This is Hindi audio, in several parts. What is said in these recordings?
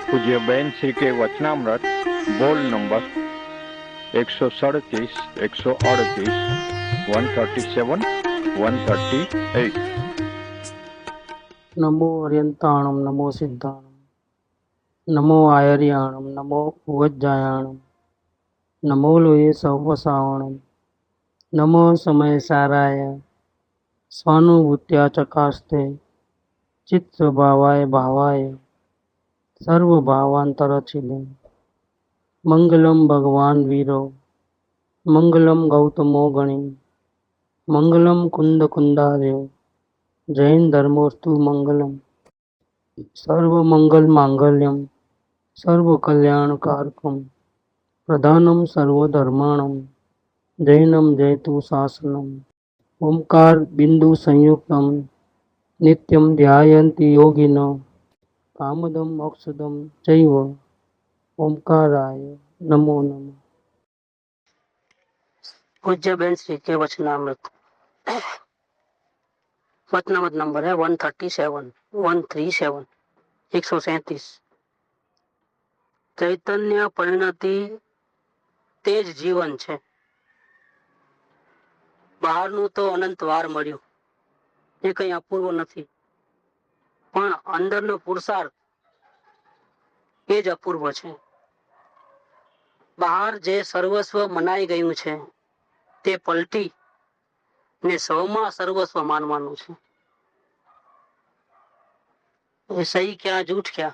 पूज्य बेन श्री के वचनामृत बोल नंबर 137, 138, 137, 138। नमो अर्यंताणम नमो सिद्धाणम नमो आयर्याणम नमो उवज्जायाणम नमो लोये सवसावणम नमो समय साराय स्वानुभूत्या चकास्ते चित्त भावाय भावाय सर्वभावांतरचिले मंगलम भगवान वीरो मंगलम गौतमो गणि मंगलम कुंद कुंदार्यो जैन धर्मोस्तु मंगलम सर्व मंगल मांगल्यम सर्व कल्याण कारकम प्रधानम सर्वधर्माणम जैनम जयतु शासनम ओंकार बिंदु संयुक्तम नित्यम ध्यायन्ति योगिनो कामदम मोक्षदम चैव ओंकाराय नमो नमः। पूज्य बेन श्री के वचनामृत वचनामृत नंबर है 137, 137, 137। चैतन्य परिणति तेज जीवन છે। બહારનું તો અનંત વાર મળ્યું, એ કઈ અપૂર્વ નથી, પણ અંદરનો પુરુષાર્થ એ જ અપૂર્વ છે। બહાર જે સર્વસ્વ મનાઈ ગયું છે તે પલટી ને સ્વમાં સર્વસ્વ માનવાનું છે। ये सही क्या झूठ क्या?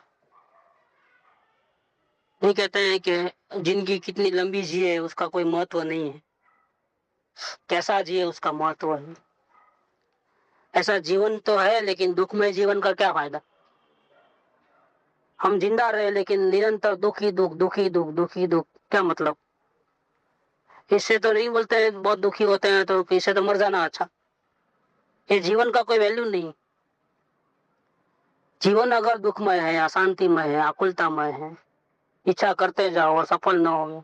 नहीं कहते हैं कि जिंदगी कितनी लंबी जिए उसका कोई महत्व नहीं है, कैसा जिए उसका महत्व है। ऐसा जीवन तो है, लेकिन दुखमय जीवन का क्या फायदा? हम जिंदा रहे लेकिन निरंतर दुखी दुख दुखी दुख दुखी दुख, क्या मतलब? इससे तो नहीं बोलते हैं बहुत दुखी होते हैं तो इससे तो मर जाना अच्छा। ये जीवन का कोई वैल्यू नहीं। जीवन अगर दुखमय है, अशांतिमय है, आकुलतामय है, इच्छा करते जाओ और सफल न हो,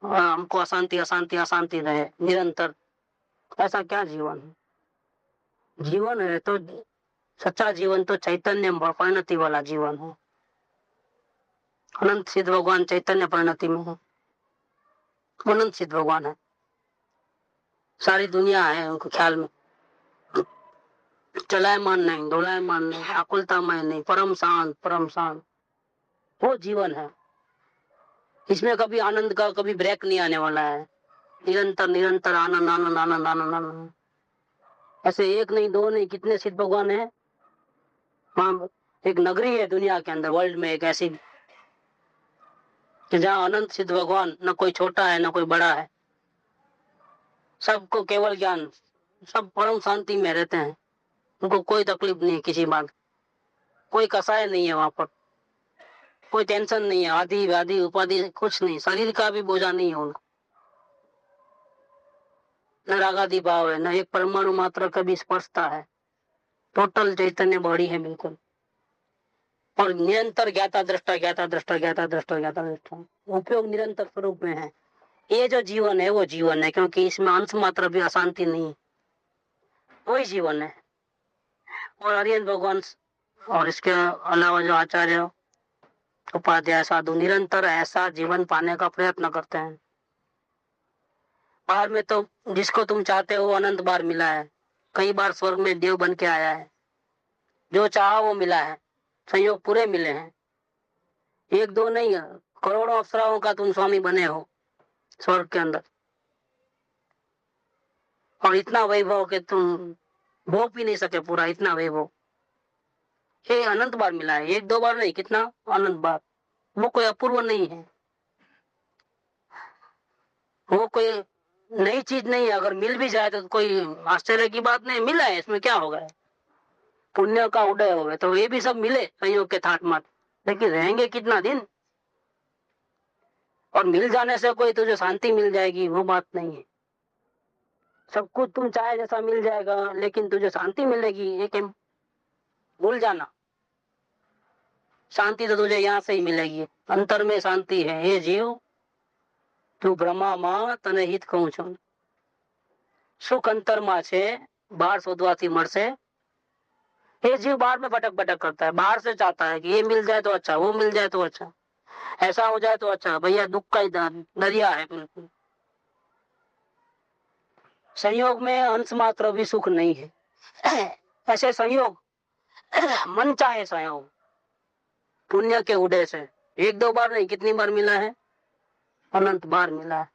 हमको अशांति अशांति अशांति रहे निरंतर, ऐसा क्या जीवन है? जीवन है तो सच्चा जीवन तो चैतन्य परिणति वाला जीवन है। अनंत सिद्ध भगवान चैतन्य परिणति में है, अनंत सिद्ध भगवान है, सारी दुनिया है उनके ख्याल में। चलायमान नहीं, दौड़ायमान नहीं, आकुलतामय नहीं, परम शांत, परम शांत, वो जीवन है। इसमें कभी आनंद का कभी ब्रेक नहीं आने वाला है, निरंतर निरंतर आनंद आनंद आनंद आनंद आनंद। ऐसे एक नहीं, दो नहीं, कितने सिद्ध भगवान है। वहां एक नगरी है दुनिया के अंदर, वर्ल्ड में एक ऐसी कि जहाँ अनंत सिद्ध भगवान, न कोई छोटा है न कोई बड़ा है, सबको केवल ज्ञान, सब परम शांति में रहते हैं, उनको कोई तकलीफ नहीं किसी बात, कोई कसाय नहीं है वहां पर, कोई टेंशन नहीं है, आदि व्याधि उपाधि कुछ नहीं, शरीर का भी बोझा नहीं है उनको, न रागादि भाव है, न एक परमाणु मात्र कभी स्पर्शता है, टोटल चैतन्य बॉडी है बिल्कुल, और निरंतर ज्ञाता दृष्टा ज्ञाता दृष्टा ज्ञाता दृष्टा ज्ञाता दृष्टा, उपयोग निरंतर स्वरूप में है। ये जो जीवन है वो जीवन है, क्योंकि इसमें अंश मात्र भी अशांति नहीं, वही जीवन है। और आर्यन भगवान और इसके अलावा जो आचार्य उपाध्याय साधु निरंतर ऐसा जीवन पाने का प्रयत्न करते हैं। बाहर में तो जिसको तुम चाहते हो अनंत बार मिला है, कई बार स्वर्ग में देव बन के आया है, जो चाहा वो मिला है, संयोग पूरे मिले हैं, एक दो नहीं, करोड़ों अप्सराओं का तुम स्वामी बने हो स्वर्ग के अंदर, और इतना वैभव कि तुम भोग भी नहीं सके पूरा, इतना वैभव ये अनंत बार मिला है, एक दो बार नहीं, कितना अनंत बार। वो कोई अपूर्व नहीं है, वो कोई नई चीज नहीं है। अगर मिल भी जाए तो कोई आश्चर्य की बात नहीं, मिला है इसमें क्या होगा, पुण्य का उदय हो गए तो ये भी सब मिले संयोग के थाट माट, लेकिन रहेंगे कितना दिन। और मिल जाने से कोई तुझे शांति मिल जाएगी वो बात नहीं है, सब कुछ तुम चाहे जैसा मिल जाएगा, लेकिन तुझे शांति मिलेगी ये कि भूल जाना। शांति तो तुझे यहाँ से ही मिलेगी, अंतर में शांति है। ये जीव તું બ્રહ્મામાં તને હિત કહું છું, સુખ અંતરમાં છે, બહાર શોધવાથી મળશે ये जीव बाहर में भटक भटक करता है, बाहर से चाहता है कि ये मिल जाए तो अच्छा, वो मिल जाए तो अच्छा, ऐसा हो जाए तो अच्छा। भैया दुख का ही दरिया है बिल्कुल। संयोग में अंश मात्र भी सुख नहीं है। ऐसे संयोग मन चाहे संयोग पुण्य के उदय से एक दो बार नहीं, कितनी बार मिला है, अनंत बार मिला है।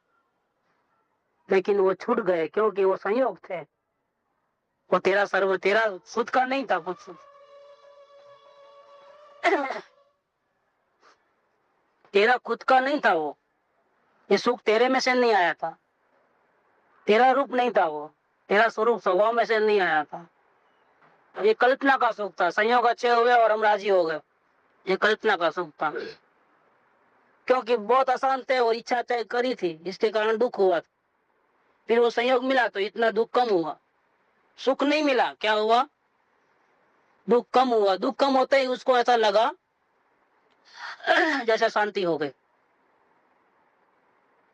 लेकिन वो छूट गए क्योंकि वो संयोग थे। वो तेरा सर्व, तेरा खुद का नहीं था कुछ। तेरा खुद का नहीं था वो, ये सुख तेरे में से नहीं आया था, तेरा रूप नहीं था वो, तेरा स्वरूप स्वभाव में से नहीं आया था। ये कल्पना का सुख था। संयोग अच्छे हुए और हम राजी हो गए, ये कल्पना का सुख था। क्योंकि बहुत आसान थे और इच्छा तय करी थी, इसके कारण दुख हुआ था। फिर वो संयोग मिला तो इतना दुख कम हुआ, सुख नहीं मिला, क्या हुआ, दुख कम हुआ। दुख कम होते ही उसको ऐसा लगा जैसे शांति हो गई।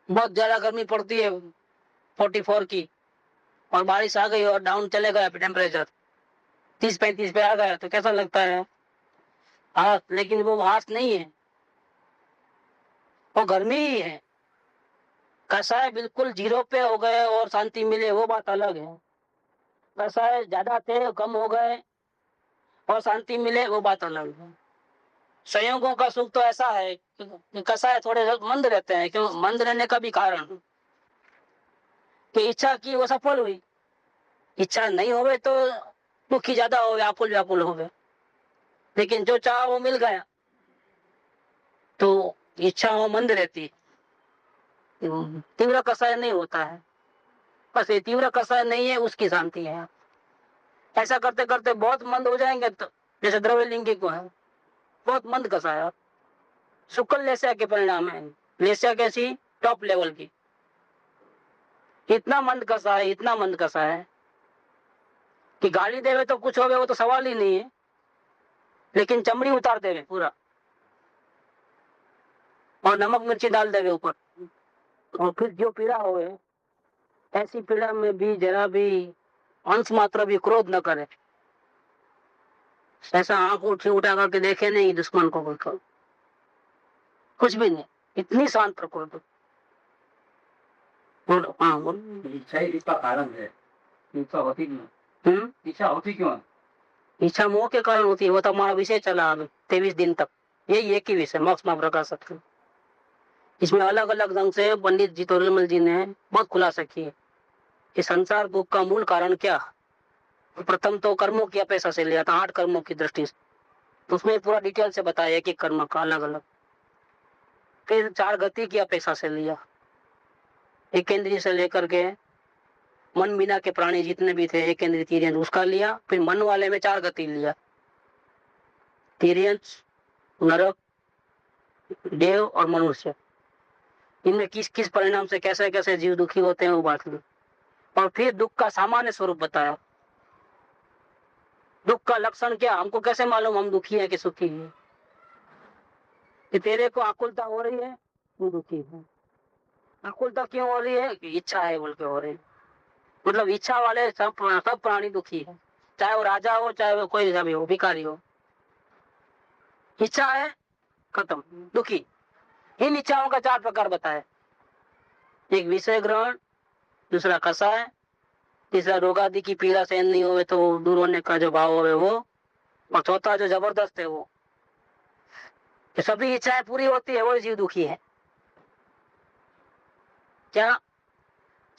बहुत ज्यादा गर्मी पड़ती है 44 की, और बारिश आ गई और डाउन चले गया टेम्परेचर 30-35 पे आ गया तो कैसा लगता है, हाँ। लेकिन वो हाथ नहीं है, वो गर्मी ही है। कैसा है, बिल्कुल जीरो पे हो गए और शांति मिले, वो बात अलग है। कैसा है, ज्यादा थे कम हो गए और शांति मिले, वो बात अलग है। संयोगों का सुख तो ऐसा है कि कैसा है, थोड़े मंद रहते हैं। क्यों मंद रहने का भी कारण कि इच्छा की वो सफल हुई, इच्छा नहीं होवे तो दुखी ज्यादा हो, व्याकुल व्याकुल हो गए। लेकिन जो चाह वो मिल गया तो इच्छा वो मंद रहती, तीव्र कषाय नहीं होता है। बस ये तीव्र कषाय नहीं है, उसकी शांति है। ऐसा करते करते बहुत मंद हो जाएंगे तो जैसे द्रव्य लिंगी को है, बहुत मंद कषाय, शुक्ल लेस्या के परिणाम है। लेस्या कैसी, टॉप लेवल की। इतना मंद कसा है, इतना मंद कसा है कि गाली देवे तो कुछ होवे, वो तो सवाल ही नहीं है। लेकिन चमड़ी उतार देवे पूरा और नमक मिर्ची डाल देवे ऊपर, और फिर जो पीड़ा होवे, ऐसी पीड़ा में भी जरा भी अंश मात्र भी क्रोध न करे। ऐसा आंख उठी उठा करके देखे नहीं दुश्मन को, बिल्कुल कुछ भी नहीं, इतनी शांत प्रकृति। बोलो, हाँ बोलो। इच्छा ही इसका कारण है, इच्छा होती क्यों, इच्छा होती क्यों है? इच्छा मोह के कारण होती है। वो तो हमारा विषय चला अभी 23 दिन तक, यही एक ही विषय मोक्ष में प्रकाश। इसमें अलग अलग ढंग से पंडित जी तोरलमल जी ने बहुत खुलासा किए कि संसार दुख का मूल कारण क्या। प्रथम तो कर्मों की अपेक्षा से लिया था, 8 कर्मों की दृष्टि से, तो उसमें पूरा डिटेल से बताया एक एक कर्म का अलग अलग। फिर 4 गति की अपेक्षा से लिया, एक इंद्रिय से लेकर के मन बिना के प्राणी जितने भी थे, एक इंद्रिय तीर्यंश उसका लिया। फिर मन वाले में 4 गति लिया, तीर्यंश, नरक, देव और मनुष्य। इनमें किस किस परिणाम से कैसे कैसे जीव दुखी होते हैं वो बात ली। और फिर दुख का सामान्य स्वरूप बताया। दुख का लक्षण क्या, हमको कैसे मालूम हम दुखी है कि सुखी है। कि तेरे को आकुलता हो रही है, तू दुखी है। आकुलता क्यों हो रही है, कि इच्छा है बोल के हो रही है। मतलब इच्छा वाले सब प्राणी दुखी है, चाहे वो राजा हो, चाहे वो कोई भी हो, भिखारी हो। इच्छा है, खत्म, दुखी। इन इच्छाओं का 4 प्रकार बताए। एक विषय ग्रहण, दूसरा कषाय, तीसरा रोगादि की पीड़ा सहन नहीं होवे तो दूर होने का जो भाव होवे वो, और चौथा जो जबरदस्त है वो, कि सभी इच्छाएं पूरी होती है वो जीव दुखी है। क्या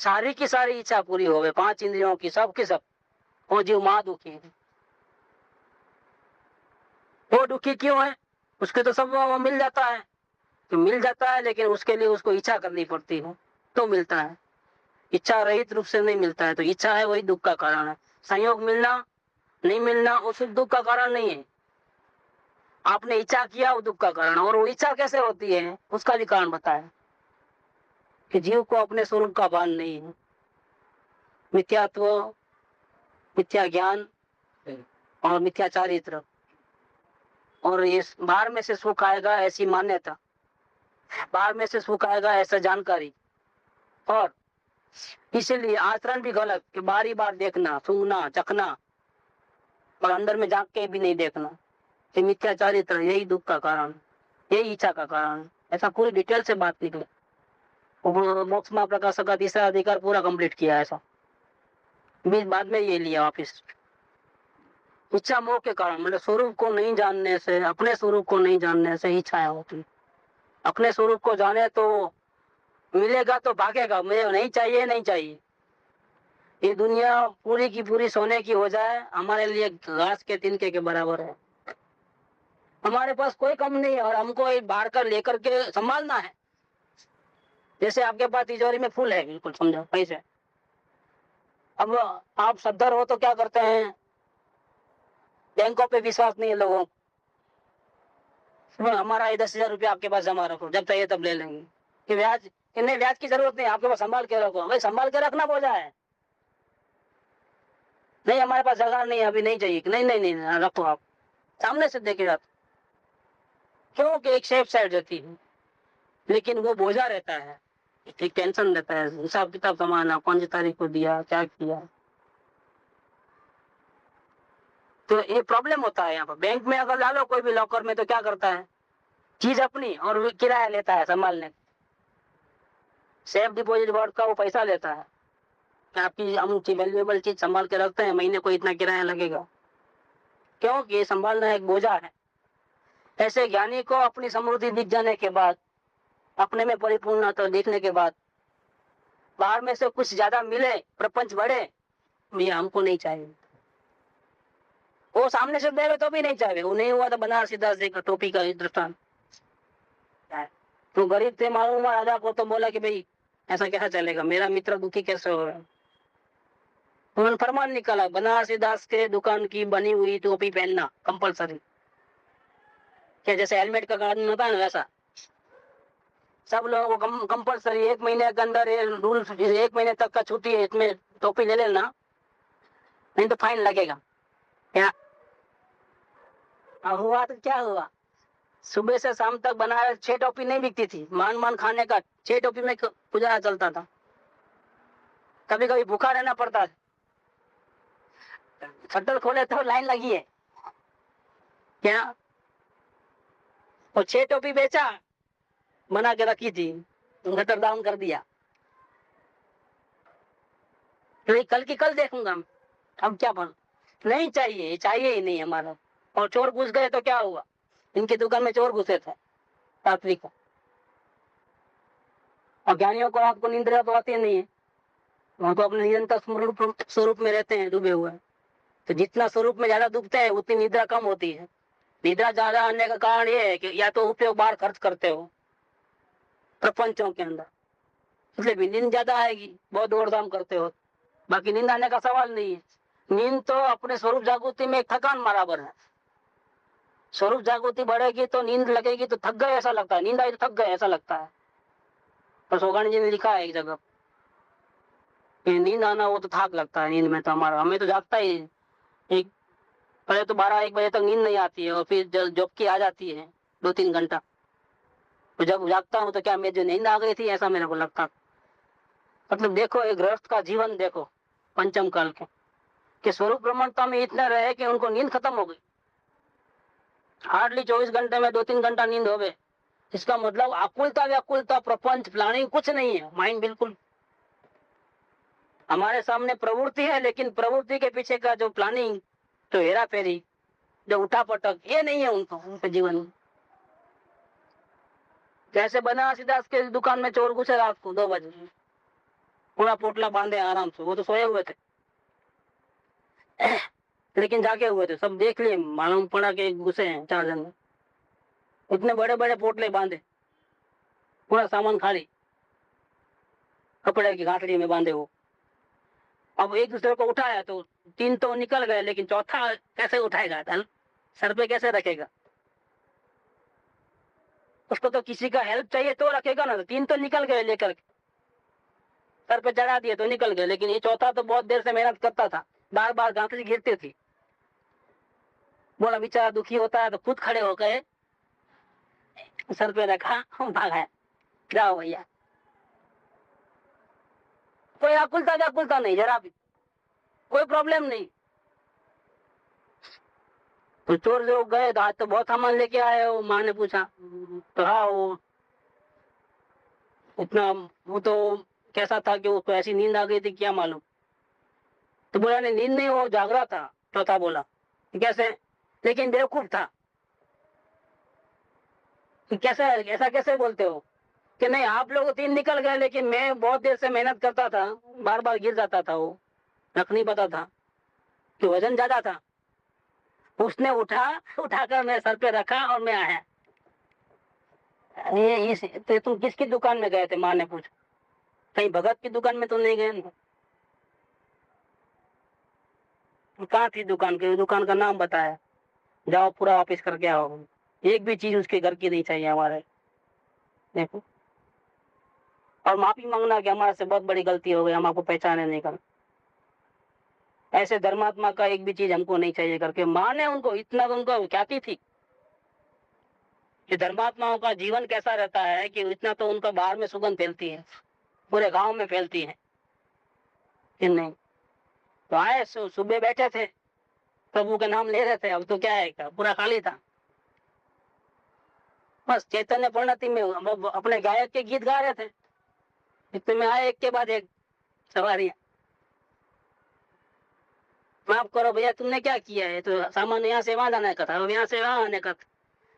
सारी की सारी इच्छा पूरी होवे, 5 इंद्रियों की सब की सब, वो जीव महा दुखी है। वो दुखी क्यों है, उसके तो सब वो मिल जाता है, तो मिल जाता है, लेकिन उसके लिए उसको इच्छा करनी पड़ती है तो मिलता है। इच्छा रहित रूप से नहीं मिलता है, तो इच्छा है वही दुख का कारण है। संयोग मिलना नहीं मिलना वो सुख दुख का कारण नहीं है, आपने इच्छा किया वो दुख का कारण। और वो इच्छा कैसे होती है उसका भी कारण बताया कि जीव को अपने स्वरूप का भान नहीं है, मिथ्यात्व, मिथ्या ज्ञान और मिथ्या चारित्र, और ये बाहर में से सुख आएगा ऐसी मान्यता, बाहर में से सुख आएगा ऐसा जानकारी, और इसीलिए आचरण भी गलत कि बारी बार देखना, सूंघना, चखना, और अंदर में झांक के भी नहीं देखना। ये मिथ्या चारित्र यही दुख का कारण, यही इच्छा का कारण। ऐसा पूरी डिटेल से बात निकले। मोक्ष में प्रकाशक का तीसरा अधिकार पूरा कंप्लीट किया ऐसा, बीच बाद में ये लिया वापिस। इच्छा मोह के कारण, मतलब स्वरूप को नहीं जानने से, अपने स्वरूप को नहीं जानने से इच्छाएं होती। अपने स्वरूप को जाने तो मिलेगा तो भागेगा, मुझे नहीं चाहिए नहीं चाहिए। ये दुनिया पूरी की पूरी सोने की हो जाए हमारे लिए घास के तिनके के बराबर है। हमारे पास कोई कम नहीं है और हमको ये बाहर कर लेकर के संभालना है। जैसे आपके पास तिजोरी में फूल है, बिल्कुल समझो पैसे। अब आप सद्धर हो तो क्या करते हैं, बैंकों पे विश्वास नहीं है लोगों को। हमारा ये 10,000 रुपया आपके पास जमा रखो, जब चाहिए तब ले लेंगे। कि ब्याज, कि नहीं ब्याज की जरूरत नहीं, आपके पास संभाल के रखो। भाई संभाल के रखना बोझा है। नहीं हमारे पास जगह नहीं है, अभी नहीं चाहिए। नहीं नहीं नहीं, नहीं रखो। आप सामने से देखेगा क्योंकि एक सेफ साइड रहती है, लेकिन वो बोझा रहता है, एक टेंशन रहता है। हिसाब किताब समाना, कौन सी तारीख को दिया, क्या किया, तो ये प्रॉब्लम होता है यहाँ पर। बैंक में अगर डालो कोई भी लॉकर में तो क्या करता है, चीज अपनी और किराया लेता है संभालने। सेफ डिपॉजिट बोर्ड का वो पैसा लेता है कि आपकी अमुक वैल्यूएबल चीज संभाल के रखते हैं, महीने को इतना किराया लगेगा, क्योंकि संभालना एक बोझा है। ऐसे ज्ञानी को अपनी समृद्धि दिख जाने के बाद, अपने में परिपूर्णता देखने के बाद, बाहर में से कुछ ज्यादा मिले, प्रपंच बढ़े, ये हमको नहीं चाहिए। वो सामने से देवे तो भी नहीं चाहिए। वो नहीं हुआ तो बनारसी दास जी का टोपी का दृष्टांत। तो गरीब थे मालूम, राजा को तो बोला कि भाई ऐसा कैसा चलेगा, मेरा मित्र दुखी कैसे हो रहा है। उन्होंने फरमान निकाला, बनारसी दास के दुकान की बनी हुई टोपी पहनना कंपलसरी। क्या जैसे हेलमेट का कानून होता है ना, वैसा सब लोगों को कंपलसरी। 1 महीने के अंदर ये रूल, 1 महीने तक का छुट्टी है, इसमें टोपी ले लेना, नहीं तो फाइन लगेगा। क्या अब हुआ तो क्या हुआ, सुबह से शाम तक बनारस 6 टोपी नहीं बिकती थी। मान मान खाने का 6 टोपी में गुजारा चलता था। कभी कभी भूखा रहना पड़ता था। शटर खोले तो लाइन लगी है क्या, और 6 टोपी बेचा, बना के रखी थी, शटर डाउन कर दिया। तो कल की कल देखूंगा, अब क्या बन, नहीं चाहिए, चाहिए ही नहीं हमारा। और चोर घुस गए तो क्या हुआ, इनकी दुकान में चोर घुसे थे रात्रि को। और ज्ञानियों को रात को निंद्रा तो आती नहीं है, वहां तो अपने निरंतर स्वरूप में रहते हैं डूबे हुए। तो जितना स्वरूप में ज्यादा डूबते हैं उतनी निद्रा कम होती है। निद्रा ज्यादा आने का कारण ये है कि या तो उपयोग बाहर खर्च करते हो प्रपंचों के अंदर, इसलिए भी नींद ज्यादा आएगी, बहुत दौड़ धाम करते हो। बाकी नींद आने का सवाल नहीं है। नींद तो अपने स्वरूप जागृति में एक थकान बराबर है। स्वरूप जागृति बढ़ेगी तो नींद लगेगी तो थक गए ऐसा लगता है, नींद आई तो थक गए ऐसा लगता है। तो सोगानी जी ने लिखा है एक जगह कि नींद आना वो तो थाक लगता है, नींद में तो हमारा, हमें तो जागता ही एक, पहले तो 12-1 बजे तक नींद नहीं आती है और फिर झपकी आ जाती है 2-3 घंटा। तो जब जागता हूँ तो क्या मुझे नींद आ गई थी ऐसा मेरे को लगता। मतलब देखो एक गृहस्थ का जीवन देखो पंचम काल के, कि स्वरूप ब्रह्मणता में इतने रहे कि उनको नींद खत्म हो गई। हार्डली 24 घंटे में 2-3 घंटा नींद हो गए। इसका मतलब आकुलता व्याकुलता प्रपंच प्लानिंग कुछ नहीं है, माइंड बिल्कुल हमारे सामने प्रवृत्ति है, लेकिन प्रवृत्ति के पीछे का जो प्लानिंग, जो हेरा फेरी, जो उठा पटक, ये नहीं है उनके जीवन में। जैसे बनारसी दास के दुकान में चोर घुसे रात को 2 बजे, पूरा पोटला बांधे आराम से, वो तो सोए हुए थे लेकिन जाके हुए थे, सब देख लिए, मालूम पड़ा कि घुसे हैं 4 जन। इतने बड़े बड़े पोटले बांधे, पूरा सामान खाली, कपड़े की गांठड़ी में बांधे वो। अब एक दूसरे को उठाया तो 3 तो निकल गए, लेकिन चौथा कैसे उठाएगा, सर पे कैसे रखेगा, उसको तो किसी का हेल्प चाहिए तो रखेगा ना। 3 तो निकल गए लेकर, सर पे चढ़ा दिए तो निकल गए, लेकिन ये चौथा तो बहुत देर से मेहनत करता था, बार बार गांठड़ी गिरती थी। बोला बेचारा दुखी होता है तो खुद खड़े हो गए, सर पे रखा, भागा, जाओ भैया। कोई आकुलता व्याकुलता नहीं, जरा भी कोई प्रॉब्लम नहीं। तो चोर लोग गए तो आज तो बहुत सामान लेके आए हो, माँ ने पूछा। तो हाँ, वो इतना, वो तो कैसा था कि उसको ऐसी नींद आ गई थी, क्या मालूम। तो बोला नहीं, नींद नहीं, वो जाग रहा था। चौथा बोला कैसे, लेकिन बेवकूफ था। कि कैसे, ऐसा कैसे बोलते हो कि नहीं आप लोग 3 निकल गए, लेकिन मैं बहुत देर से मेहनत करता था, बार बार गिर जाता था, वो रख नहीं पता था कि वजन ज्यादा था। उसने उठाकर मेरे सर पे रखा और मैं आया। ये इस तो तुम किसकी दुकान में गए थे, माँ ने पूछा। कहीं भगत की दुकान में तो नहीं गए ना? कहाँ थी दुकान की, दुकान का नाम बताया, जाओ पूरा वापिस करके आओ। एक भी चीज उसके घर की नहीं चाहिए हमारे। देखो, और माफी मांगना कि हमारे से बहुत बड़ी गलती हो गई, हम आपको पहचाने नहीं कर। ऐसे धर्मात्मा का एक भी चीज हमको नहीं चाहिए करके माँ ने उनको इतना, तो उनको ख्याति थी कि धर्मात्माओं का जीवन कैसा रहता है, कि इतना तो उनका बाहर में सुगंध फैलती है, पूरे गांव में फैलती है कि नहीं। तो आए सुबह बैठे थे, प्रभु का नाम ले रहे थे, अब तो क्या है, पूरा खाली था। बस चैतन्य प्रणति में अपने गायक के गीत गा रहे थे, इतने में आए एक के बाद एक सवारियां। माफ करो भैया, तुमने क्या किया है, तो सामान यहाँ से वहां जाने का था, अब यहाँ से वहां आने का था।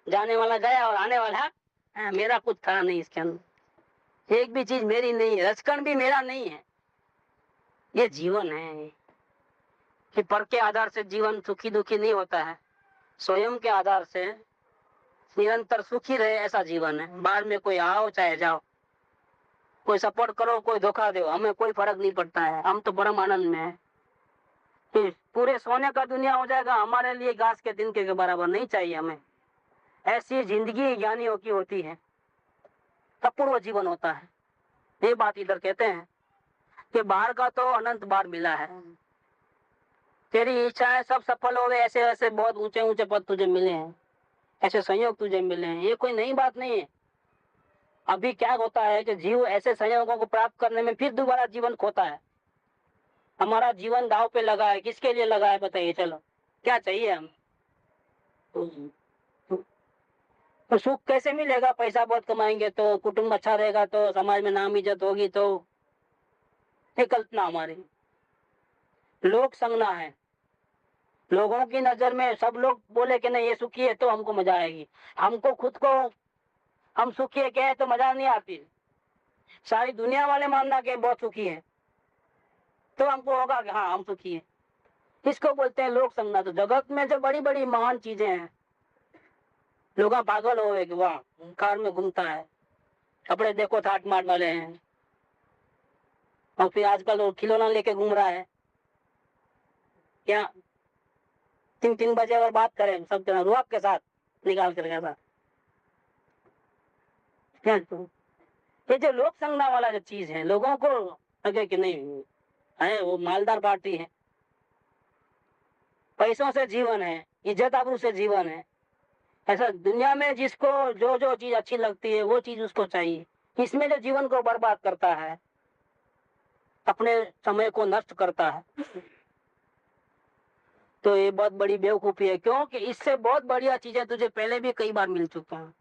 जाने वाला गया और आने वाला मेरा कुछ था नहीं इसके अंदर, एक भी चीज मेरी नहीं है, रचकण भी मेरा नहीं है। ये जीवन है कि पर के आधार से जीवन सुखी दुखी नहीं होता है, स्वयं के आधार से निरंतर सुखी रहे, ऐसा जीवन है। बाहर में कोई आओ चाहे जाओ, कोई सपोर्ट करो कोई धोखा दो, हमें कोई फर्क नहीं पड़ता है, हम तो परम आनंद में है। पूरे सोने का दुनिया हो जाएगा हमारे लिए, घास के तिनके के बराबर नहीं चाहिए हमें। ऐसी जिंदगी ज्ञानियों की होती है, अपूर्व जीवन होता है। ये बात इधर कहते हैं कि बाहर का तो अनंत बार मिला है, तेरी इच्छाएं सब सफल हो गए, ऐसे ऐसे बहुत ऊंचे ऊंचे पद तुझे मिले हैं, ऐसे संयोग तुझे मिले हैं, ये कोई नई बात नहीं है। अभी क्या होता है कि जीव ऐसे संयोगों को प्राप्त करने में फिर दोबारा जीवन खोता है। हमारा जीवन दांव पे लगा है, किसके लिए लगा है बताइए, चलो क्या चाहिए हम। तो सुख कैसे मिलेगा, पैसा बहुत कमाएंगे तो, कुटुंब अच्छा रहेगा तो, समाज में नाम इज्जत होगी तो, ये कल्पना हमारी। लोक संगना है, लोगों की नजर में सब लोग बोले कि नहीं ये सुखी है तो हमको मजा आएगी, हमको खुद को हम सुखी है कहे तो मजा नहीं आती। सारी दुनिया वाले मानना कि बहुत सुखी है तो हमको होगा कि हाँ हम सुखी है, इसको बोलते हैं लोक संगना। तो जगत में जो बड़ी बड़ी महान चीजें हैं, लोग पागल हो गए कि वाह कार में घूमता है, कपड़े देखो थाट माट वाले हैं, और फिर आजकल वो खिलौना लेके घूम रहा है। क्या 3 बजे अगर बात करें सब जना रुआब के साथ निकाल कर गया, ये जो लोक संगना वाला जो चीज है, लोगों को लगे कि नहीं है वो मालदार पार्टी है, पैसों से जीवन है, इज्जत आबरू से जीवन है। ऐसा दुनिया में जिसको जो जो चीज अच्छी लगती है वो चीज उसको चाहिए, इसमें जो जीवन को बर्बाद करता है, अपने समय को नष्ट करता है, तो ये बहुत बड़ी बेवकूफी है। क्योंकि इससे बहुत बढ़िया चीजें तुझे पहले भी कई बार मिल चुका है,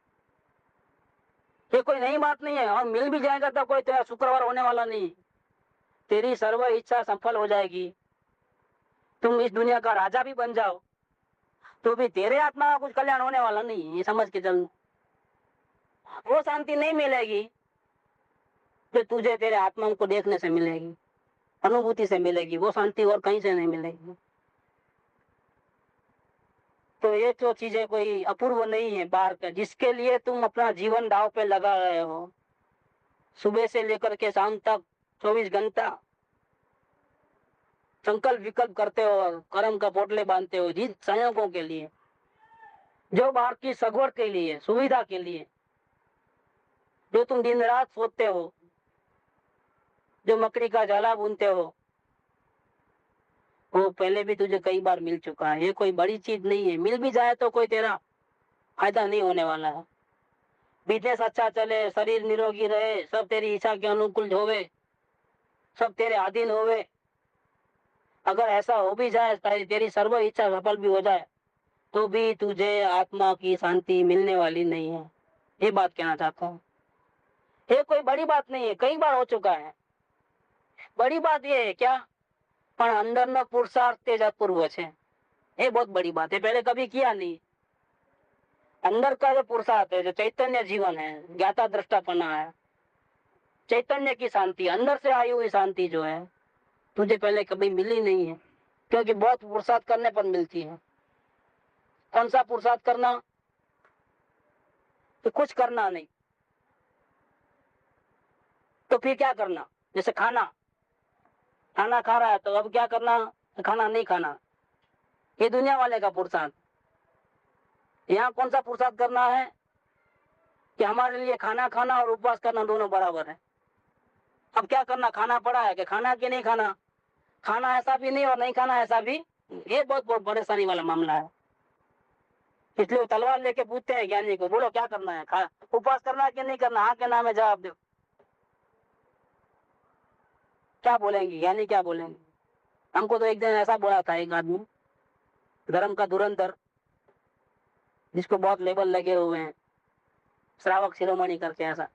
ये कोई नई बात नहीं है। और मिल भी जाएगा तो कोई तेरा शुक्रवार होने वाला नहीं, तेरी सर्व इच्छा सफल हो जाएगी, तुम इस दुनिया का राजा भी बन जाओ तो भी तेरे आत्मा का कुछ कल्याण होने वाला नहीं, ये समझ के चल। वो शांति नहीं मिलेगी जो तुझे तेरे आत्मा को देखने से मिलेगी, अनुभूति से मिलेगी, वो शांति और कहीं से नहीं मिलेगी। तो ये तो चीजें कोई अपूर्व नहीं है बाहर का, जिसके लिए तुम अपना जीवन दांव पे लगा रहे हो, सुबह से लेकर के शाम तक 24 घंटा संकल्प विकल्प करते हो, कर्म का पोटले बांधते हो, जिन संयोगों के लिए, जो बाहर की सगवड़ के लिए, सुविधा के लिए, जो तुम दिन रात सोते हो, जो मकड़ी का जाला बुनते हो, वो पहले भी तुझे कई बार मिल चुका है। ये कोई बड़ी चीज नहीं है, मिल भी जाए तो कोई तेरा फायदा नहीं होने वाला है। बिजनेस अच्छा चले, शरीर निरोगी रहे, सब तेरी इच्छा के अनुकूल होवे, सब तेरे अधीन होवे, अगर ऐसा हो भी जाए तेरी सर्व इच्छा सफल भी हो जाए तो भी तुझे आत्मा की शांति मिलने वाली नहीं है। ये बात कहना चाहता हूँ। ये कोई बड़ी बात नहीं है, कई बार हो चुका है। बड़ी बात ये है क्या, पर अंदर नो पुरुषार्थ तेज अपूर्व है। ये बहुत बड़ी बात है, पहले कभी किया नहीं। अंदर का जो पुरुषार्थ है, जो चैतन्य जीवन है, ज्ञाता दृष्टापना है, चैतन्य की शांति, अंदर से आई हुई शांति जो है, तुझे पहले कभी मिली नहीं है। क्योंकि बहुत पुरुषार्थ करने पर मिलती है। कौन सा पुरुषार्थ करना? तो कुछ करना नहीं, तो फिर क्या करना? जैसे खाना खा रहा है तो अब क्या करना? खाना नहीं खाना। ये दुनिया वाले का पुरुषार्थ। यहाँ कौन सा पुरुषार्थ करना है कि हमारे लिए खाना खाना और उपवास करना दोनों बराबर है। अब क्या करना? खाना पड़ा है कि खाना कि नहीं खाना? खाना ऐसा भी नहीं और नहीं खाना ऐसा भी। ये बहुत बहुत परेशानी वाला मामला है। इसलिए वो तलवार लेके पूछते हैं ज्ञानी को, बोलो क्या करना है, उपवास करना है कि नहीं करना? हाँ के नाम है, जवाब दो। क्या बोलेंगे ज्ञानी, क्या बोलेंगे? हमको तो एक दिन ऐसा बोला था एक आदमी, धर्म का धुरंधर, जिसको बहुत लेबल लगे हुए हैं, श्रावक शिरोमणि करके, ऐसा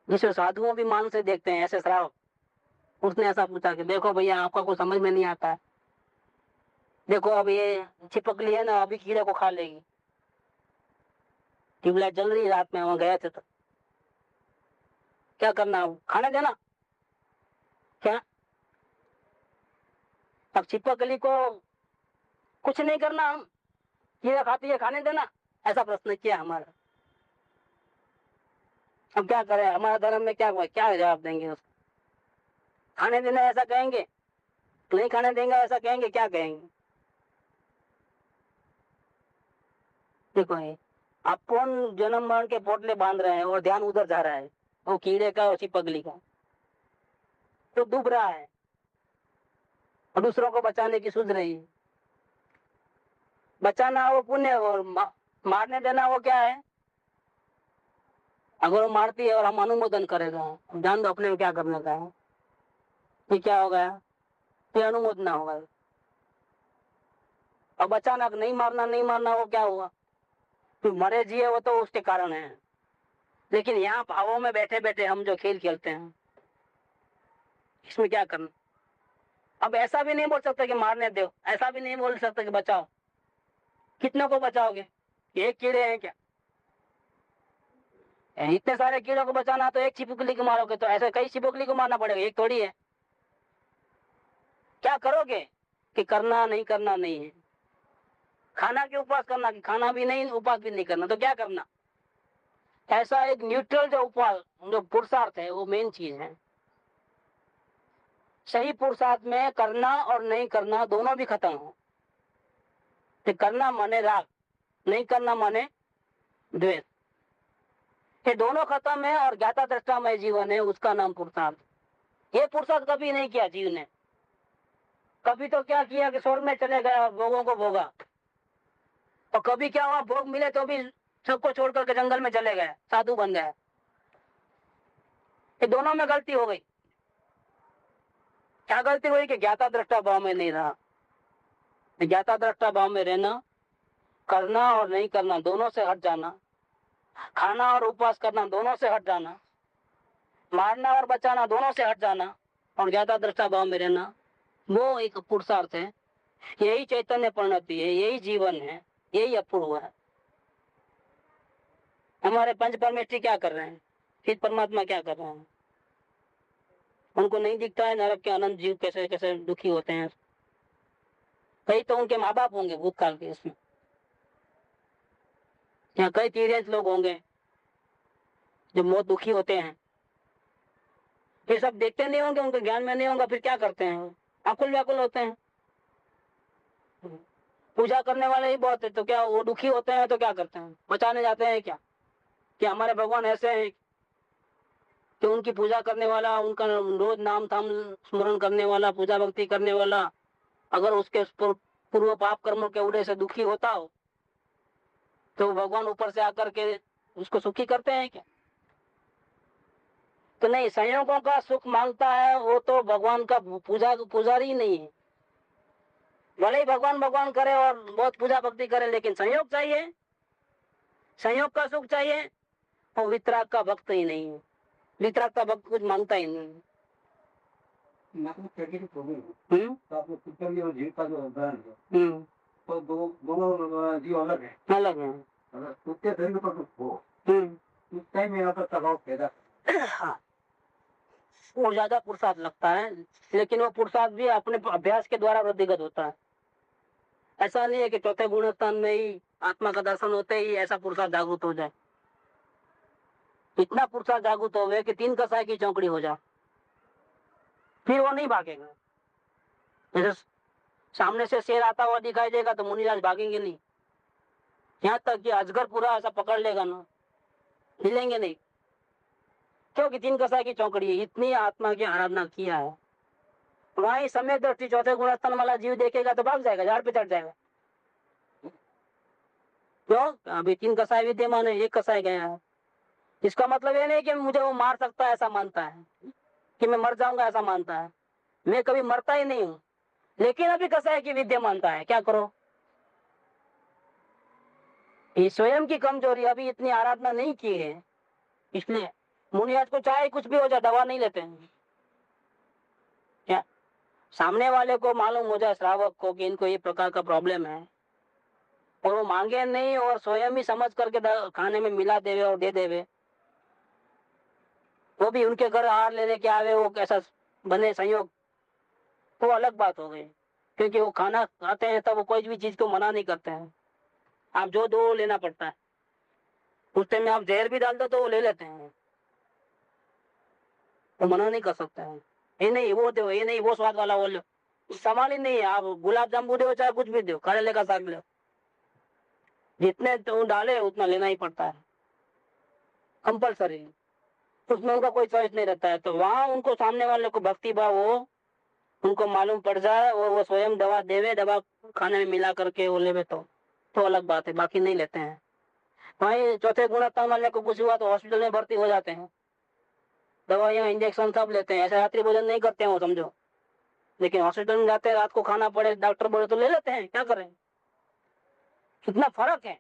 जिसे साधुओं भी मान से देखते हैं, ऐसे श्रावक। उसने ऐसा पूछा कि देखो भैया, आपका कुछ समझ में नहीं आता है। देखो अब ये छिपकली है ना, अभी कीड़े को खा लेगी। ट्यूबलाइट जल रही रात में, वहां गए थे तो क्या करना? खाने देना क्या? अब छिपकली को कुछ नहीं करना, हम कीड़ा खाती है, खाने देना, ऐसा प्रश्न किया हमारा। अब क्या करें? हमारा धर्म में क्या क्या जवाब देंगे उसको? खाने देना ऐसा कहेंगे, नहीं खाने देंगे ऐसा कहेंगे, क्या कहेंगे? देखो ये अपन जन्म मरण के पोटले बांध रहे हैं और ध्यान उधर जा रहा है, वो कीड़े का और छिपकली का, तो डूब रहा है और दूसरों को बचाने की सूझ रही है। बचाना वो पुण्य और मारने देना वो क्या है? अगर वो मारती है और हम अनुमोदन करेगा, जान दो अपने को क्या करने का है। ये क्या हो गया? ये अनुमोदन होगा। अब अचानक नहीं मारना वो क्या हुआ? तो मरे जिए वो तो उसके कारण है। लेकिन यहाँ भावों में बैठे बैठे हम जो खेल खेलते हैं, इसमें क्या करना? अब ऐसा भी नहीं बोल सकते कि मारने दो, ऐसा भी नहीं बोल सकते कि बचाओ। कितनों को बचाओगे? एक कीड़े हैं क्या? इतने सारे कीड़ों को बचाना तो एक छिपकली को मारोगे तो ऐसे कई छिपकली को मारना पड़ेगा, एक थोड़ी है। क्या करोगे कि करना नहीं करना नहीं है? खाना के उपवास करना कि खाना भी नहीं उपवास भी नहीं करना, तो क्या करना? ऐसा एक न्यूट्रल जो उपवास, जो पुरुषार्थ है, वो मेन चीज है। सही पुरुषार्थ में करना और नहीं करना दोनों भी खत्म हो। तो करना माने राग, नहीं करना माने द्वेष, ये दोनों खत्म है और ज्ञाता दृष्टामय जीवन है, उसका नाम पुरुषार्थ। ये पुरुषार्थ कभी नहीं किया जीव ने। कभी तो क्या किया कि स्वर्ग में चले गया, भोगों को भोगा, और कभी क्या हुआ, भोग मिले तो भी सबको छोड़ करके जंगल में चले गए, साधु बन गए। ये दोनों में गलती हो गई। क्या गलती हुई कि ज्ञाता दृष्टा भाव में नहीं रहा। ज्ञाता दृष्टा भाव में रहना, करना और नहीं करना दोनों से हट जाना, खाना और उपवास करना दोनों से हट जाना, मारना और बचाना दोनों से हट जाना, और ज्ञाता दृष्टा भाव में रहना, वो एक पुरुषार्थ है। यही चैतन्य परिणति है, यही जीवन है, यही अपूर्व है। हमारे पंच परमेष्ठी क्या कर रहे हैं, फिर परमात्मा क्या कर रहे हैं? उनको नहीं दिखता है नरक के अनंत जीव कैसे कैसे दुखी होते हैं। कई तो उनके माँ बाप होंगे भूतकाल के, इसमें यहाँ कई तीर्थ लोग होंगे जो बहुत दुखी होते हैं। फिर सब देखते नहीं होंगे, उनके ज्ञान में नहीं होगा, फिर क्या करते हैं? आकुल व्याकुल होते हैं। पूजा करने वाले ही बहुत है, तो क्या वो दुखी होते हैं तो क्या करते हैं? बचाने जाते हैं क्या कि हमारे भगवान ऐसे हैं कि उनकी पूजा करने वाला, उनका रोज नाम थाम स्मरण करने वाला, पूजा भक्ति करने वाला, अगर उसके पूर्व पाप कर्मों के उदय से दुखी होता हो तो भगवान ऊपर से आकर के उसको सुखी करते हैं क्या? तो नहीं, संयोगों का सुख मांगता है वो तो भगवान का पुजारी ही नहीं है। भले ही भगवान भगवान करे और बहुत पूजा भक्ति करे, लेकिन संयोग चाहिए, संयोग का सुख चाहिए। और वितराग का भक्त ही नहीं है, वितराग का भक्त कुछ मांगता ही नहीं है। मतलब कैटेगरी प्रॉब्लम है। तो आपने पुतली और जीव का जो उदाहरण है, तो दोनों जीव अलग है, अलग है। अगर कुत्ते शरीर पर कुछ हो उस टाइम में यहाँ पर प्रभाव पैदा हाँ, वो ज्यादा पुरुषार्थ लगता है, लेकिन वो पुरुषार्थ भी अपने अभ्यास के द्वारा वृद्धिगत होता है। ऐसा नहीं है कि चौथे गुण स्थान में ही आत्मा का दर्शन होते ही ऐसा पुरुषार्थ जागृत हो जाए। इतना पुरुषार्थ जागृत हो गए कि 3 कसाई की चौकड़ी हो जाए, फिर वो नहीं भागेगा। जैसे सामने से शेर आता हुआ दिखाई देगा तो मुनिराज भागेंगे नहीं, यहाँ तक कि अजगर पूरा ऐसा पकड़ लेगा ना, हिलेंगे नहीं, क्योंकि 3 कसाई की चौकड़ी, इतनी आत्मा की आराधना किया है। वहीं समय दृष्टि चौथे गुण स्थान वाला जीव देखेगा तो भाग जाएगा, झाड़ पे चढ़ जाएगा। क्यों? अभी 3 कसाई विद्यमान है, 1 कसाई गया है। इसका मतलब ये नहीं कि मुझे वो मार सकता है ऐसा मानता है, कि मैं मर जाऊंगा ऐसा मानता है। मैं कभी मरता ही नहीं हूँ, लेकिन अभी कसाई की विद्या मानता है। क्या करो? ये स्वयं की कमजोरी, अभी इतनी आराधना नहीं की है, इसलिए मुनियाज को चाहे कुछ भी हो जाए दवा नहीं लेते हैं। क्या सामने वाले को मालूम हो जाए, श्रावक को, कि इनको ये प्रकार का प्रॉब्लम है, और वो मांगे नहीं और स्वयं ही समझ करके खाने में मिला देवे और दे देवे, वो भी उनके घर आहार लेने के आवे, वो कैसा बने संयोग, तो अलग बात हो गई। क्योंकि वो खाना खाते हैं तब वो कोई भी चीज को मना नहीं करते हैं, आप जो दो लेना पड़ता है। उस टाइम में आप जहर भी डाल दो तो वो ले लेते हैं, वो मना नहीं कर सकते हैं। ये नहीं वो दो, ये नहीं वो स्वाद वाला वो लो, सवाल ही नहीं है। आप गुलाब जामुन दो चाहे कुछ भी दो, करेले का साग लो, जितने तो डाले उतना लेना ही पड़ता है, कंपल्सरी। उसमें उनका कोई चॉइस नहीं रहता है। तो वहां उनको सामने वाले को भक्ति भाव हो, उनको मालूम पड़ जाए और वो स्वयं दवा देवे, दवा खाने में मिला करके वो लेवे तो अलग बात है, बाकी नहीं लेते हैं। वहीं चौथे गुणस्थान वाले को कुछ हुआ तो हॉस्पिटल में भर्ती हो जाते हैं, दवाइयाँ इंजेक्शन सब लेते हैं। ऐसे रात्रि भोजन नहीं करते हैं वो, समझो। लेकिन हॉस्पिटल में जाते हैं, रात को खाना पड़े, डॉक्टर बोले तो ले लेते हैं, क्या करें। कितना फर्क है,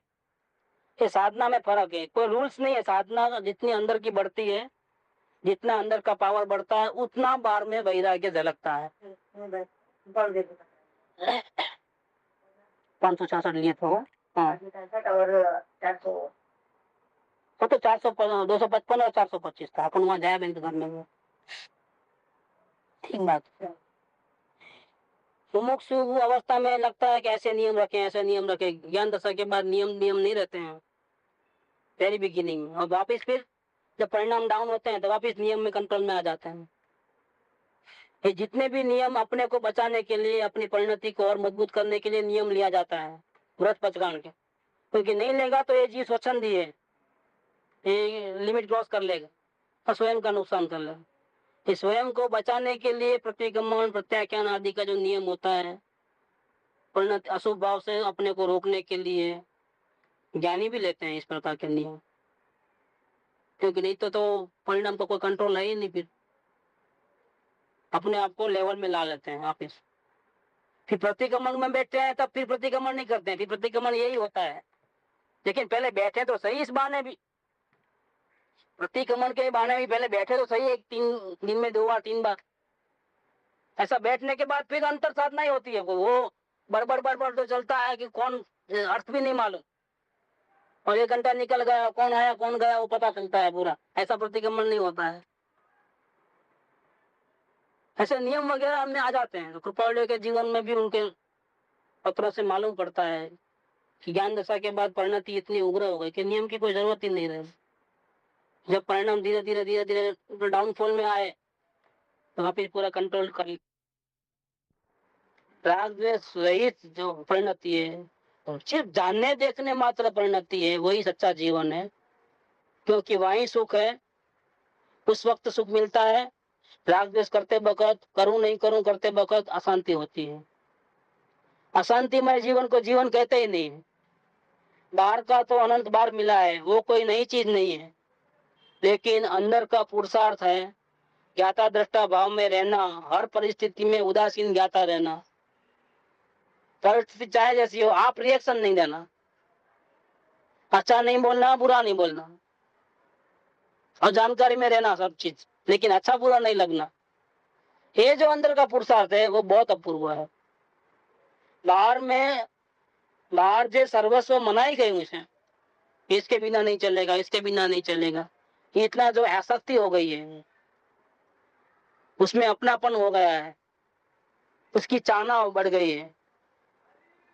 ये साधना में फर्क है। कोई रूल्स नहीं है। साधना जितनी अंदर की बढ़ती है, जितना अंदर का पावर बढ़ता है, उतना बाहर में वैराग्य झलकता है। 566 लिए तो हाँ, और 400 तो 255 और 425 था। अपन वहां जाया बैंक घर में, ठीक बात। मुमुक्षु अवस्था में लगता है कि ऐसे नियम रखें, ऐसे नियम रखें। ज्ञान दशा के बाद नियम नहीं रहते हैं, वेरी बिगिनिंग। और वापिस फिर जब परिणाम डाउन होते हैं तो वापिस नियम में कंट्रोल में आ जाते हैं। ये जितने भी नियम अपने को बचाने के लिए, अपनी परिणति को और मजबूत करने के लिए नियम लिया जाता है, व्रत पचगान के, क्योंकि नहीं लेगा तो ये जीव स्वच्छंदी है, ये लिमिट क्रॉस कर लेगा और स्वयं का नुकसान कर लेगा। इस स्वयं को बचाने के लिए प्रतिगमन, प्रत्याख्यान आदि का जो नियम होता है, परिणति अशुभ भाव से अपने को रोकने के लिए ज्ञानी भी लेते हैं इस प्रकार के नियम, क्योंकि नहीं तो परिणाम तो कोई कंट्रोल है ही नहीं। फिर अपने आप को लेवल में ला लेते हैं वापिस। फिर प्रतिगमन में बैठते हैं तब फिर प्रतिगमन नहीं करते हैं, फिर प्रतिगमन यही होता है। लेकिन पहले बैठे तो सही, इस बहाने भी प्रतिगमन के बहाने भी पहले बैठे तो सही, 3 दिन में 2 बार 3 बार। ऐसा बैठने के बाद फिर अंतर साधना ही होती है, वो बड़बड़ तो चलता है कि कौन, अर्थ भी नहीं मालूम, और 1 घंटा निकल गया, कौन आया कौन गया वो पता चलता है पूरा। ऐसा प्रतिगमन नहीं होता है। ऐसे नियम वगैरह हमने आ जाते हैं, तो कृपालु के जीवन में भी उनके पत्रों से मालूम पड़ता है कि ज्ञान दशा के बाद परिणति इतनी उग्र हो गई कि नियम की कोई जरूरत ही नहीं रही। जब परिणाम धीरे धीरे डाउनफॉल में आए तो वापिस पूरा कंट्रोल कर लिया। राग द्वेष रहित जो परिणति है, और सिर्फ जानने देखने मात्र परिणति है, वही सच्चा जीवन है। क्योंकि वही सुख है, उस वक्त सुख मिलता है। राग द्वेष करते वक्त, करूं नहीं करूं करते वक्त अशांति होती है। अशांतिमय जीवन को जीवन कहते ही नहीं। बाहर का तो अनंत बार मिला है, वो कोई नई चीज नहीं है, लेकिन अंदर का पुरुषार्थ है ज्ञाता दृष्टा भाव में रहना, हर परिस्थिति में उदासीन ज्ञाता रहना। परिस्थिति चाहे जैसी हो, आप रिएक्शन नहीं देना, अच्छा नहीं बोलना, बुरा नहीं बोलना, और जानकारी में रहना सब चीज, लेकिन अच्छा बुरा नहीं लगना। ये जो अंदर का पुरुषार्थ है वो बहुत अपूर्व है। बाहर जो सर्वस्व मनाई गई उसे, इसके बिना नहीं चलेगा, इसके बिना नहीं चलेगा, इतना जो आसक्ति हो गई है, उसमें अपनापन हो गया है, उसकी चाहना बढ़ गई है,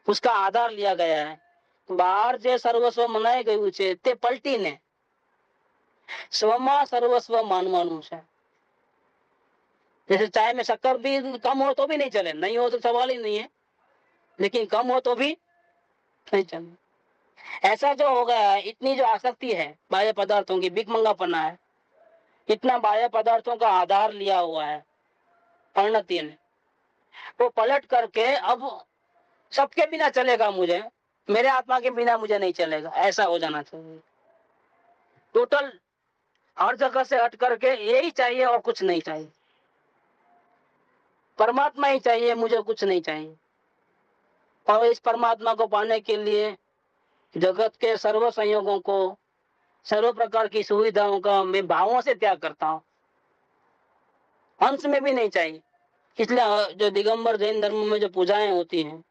उसका आधार लिया गया है। बाहर जे सर्वस्व मनाई गયું છે તે પલટીને स्वमा सर्वस्व मानવાનું છે। जैसे चाय में शक्कर भी कम हो तो भी नहीं चले, नहीं हो तो सवाल ही नहीं है, लेकिन कम हो तो भी नहीं चले। ऐसा जो हो गया है, इतनी जो आसक्ति है बाह्य पदार्थों की, भिखमंगापना है, इतना बाह्य पदार्थों का आधार लिया हुआ है परिणति ने, वो पलट करके अब सबके बिना चलेगा मुझे, मेरे आत्मा के बिना मुझे नहीं चलेगा, ऐसा हो जाना चाहिए। टोटल हर जगह से हट करके यही चाहिए और कुछ नहीं चाहिए, परमात्मा ही चाहिए, मुझे कुछ नहीं चाहिए। और इस परमात्मा को पाने के लिए जगत के सर्व संयोगों को, सर्व प्रकार की सुविधाओं का मैं भावों से त्याग करता हूँ, अंश में भी नहीं चाहिए। इसलिए जो दिगंबर जैन धर्म में जो पूजाएं होती हैं,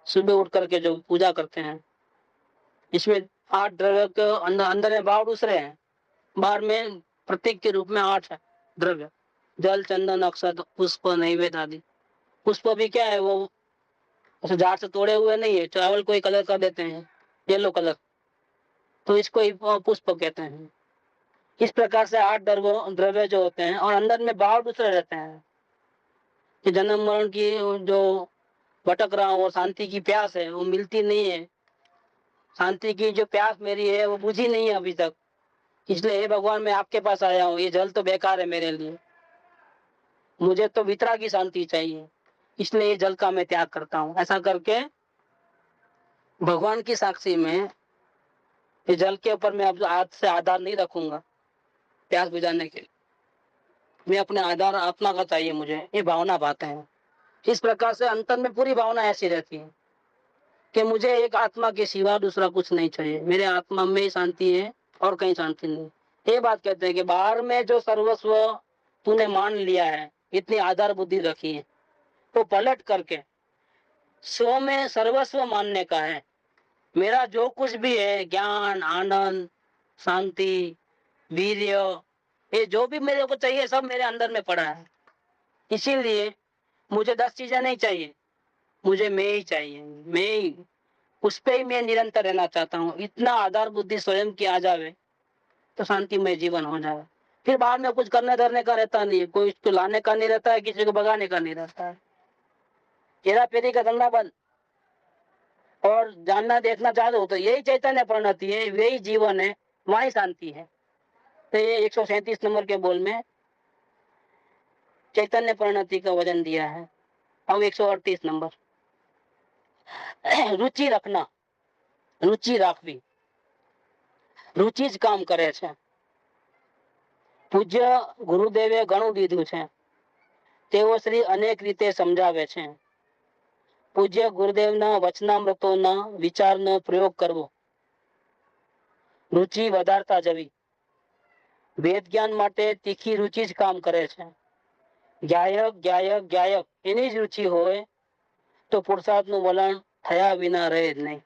सुबह उठ करके जो पूजा करते हैं, इसमें 8 द्रव्य के अंदर में भाव दूसरे हैं, बाहर में प्रतीक के रूप में 8 है द्रव्य, जल, चंदन, अक्षत, पुष्प, नैवेद्य आदि। पुष्प भी क्या है, वो झाड़ से तोड़े हुए नहीं है, चावल कोई कलर कर देते हैं येलो कलर, तो इसको ही पुष्प कहते हैं। इस प्रकार से 8 द्रव्य जो होते हैं, और अंदर में भाव दूसरे रहते हैं कि जन्म मरण की जो भटक रहा हूँ और शांति की प्यास है वो मिलती नहीं है, शांति की जो प्यास मेरी है वो बुझी नहीं है अभी तक, इसलिए हे भगवान मैं आपके पास आया हूँ, ये जल तो बेकार है मेरे लिए, मुझे तो वितरा की शांति चाहिए, इसलिए ये जल का मैं त्याग करता हूँ। ऐसा करके भगवान की साक्षी में ये जल के ऊपर मैं अब हाथ से आधार नहीं रखूंगा प्यास बुझाने के लिए, मैं अपने आधार आत्मा का चाहिए मुझे, ये भावना पाते हैं। इस प्रकार से अंतर में पूरी भावना ऐसी रहती है कि मुझे एक आत्मा के सिवा दूसरा कुछ नहीं चाहिए, मेरे आत्मा में ही शांति है और कहीं शांति नहीं। ये बात कहते हैं कि बाहर में जो सर्वस्व तूने मान लिया है, इतनी आधार बुद्धि रखी है, तो पलट करके स्व में सर्वस्व मानने का है। मेरा जो कुछ भी है, ज्ञान, आनंद, शांति, वीर्य, ये जो भी मेरे को चाहिए सब मेरे अंदर में पड़ा है। इसीलिए मुझे 10 चीजें नहीं चाहिए, मुझे मैं ही चाहिए, मैं ही, उस पे ही मैं निरंतर रहना चाहता हूँ। इतना आधार बुद्धि स्वयं की आ जावे तो शांतिमय जीवन हो जाए। फिर बाद में कुछ करने धरने का रहता नहीं है, कोई इसको लाने का नहीं रहता है, किसी को भगाने का नहीं रहता है, हेरा फेरी का धंधा बंद। और जानना देखना चाहते हो तो यही चैतन्य परिणति है, वही जीवन है, वही शांति है। तो ये 137 नंबर के बोल में चैतन्य परिणति का वजन दिया है। अब 138 नंबर रुचि रखना, रुचि રાખવી, रुचि જ કામ કરે છે। પૂજ્ય ગુરુદેવે ઘણું દીધું છે, તેઓ શ્રી અનેક રીતે સમજાવે છે। પૂજ્ય ગુરુદેવના વચનામૃતોના વિચારનો પ્રયોગ કરવો, रुचि વધારતા જવી। વેદ જ્ઞાન માટે તીખી रुचि જ કામ કરે છે। ગાયક એની જ रुचि હોય तो पुरुषार्थ નું વલણ થયા વિના રહે જ નહીં।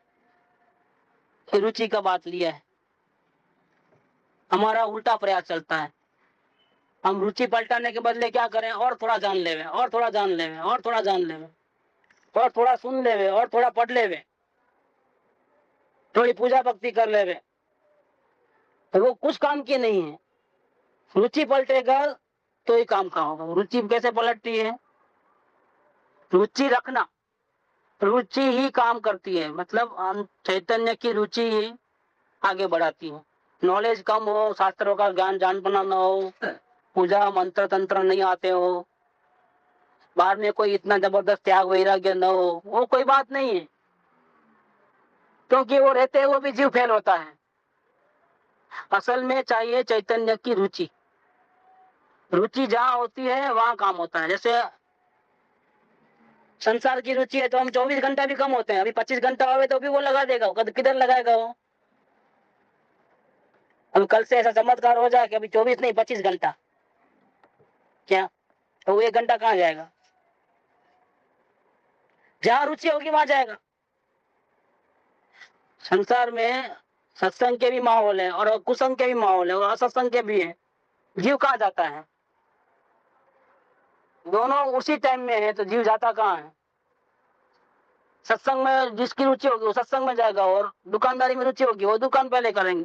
रुचि का बात लिया है, हमारा उल्टा प्रयास चलता है। हम रुचि पलटाने के बदले क्या करें, और थोड़ा जान लेवे, और थोड़ा जान लेवे, और थोड़ा जान लेवे, और थोड़ा सुन लेवे, और थोड़ा पढ़ लेवे, थोड़ी पूजा भक्ति कर लेवे, तो वो कुछ काम की नहीं है। रुचि पलटेगा तो ही काम का होगा। रुचि कैसे पलटती है, रुचि रखना, रुचि ही काम करती है, मतलब हम चैतन्य की रुचि ही आगे बढ़ाती है। नॉलेज कम हो, शास्त्रों का ज्ञान जान पाना न हो, पूजा मंत्र तंत्र नहीं आते हो, बाद में कोई इतना जबरदस्त त्याग वैराग्य न हो, वो कोई बात नहीं है, क्योंकि वो रहते हैं वो भी जीव फेल होता है। असल में चाहिए चैतन्य की रुचि, रुचि जहाँ होती है वहां काम होता है। जैसे संसार की रुचि है तो हम 24 घंटा भी कम होते हैं, अभी 25 घंटा होवे तो भी वो लगा देगा, किधर लगाएगा वो। अब कल से ऐसा चमत्कार हो जाए कि अभी 24 नहीं 25 घंटा, क्या तो वो 1 घंटा कहाँ जाएगा? जहां रुचि होगी वहां जाएगा। संसार में सत्संग के भी माहौल है और कुसंग के भी माहौल है और असत्संग के भी है। जीव कहाँ जाता है? दोनों उसी टाइम में है तो जीव जाता कहाँ है? सत्संग में जिसकी रुचि होगी वो सत्संग में जाएगा और दुकानदारी में रुचि होगी वो दुकान पहले करेंगे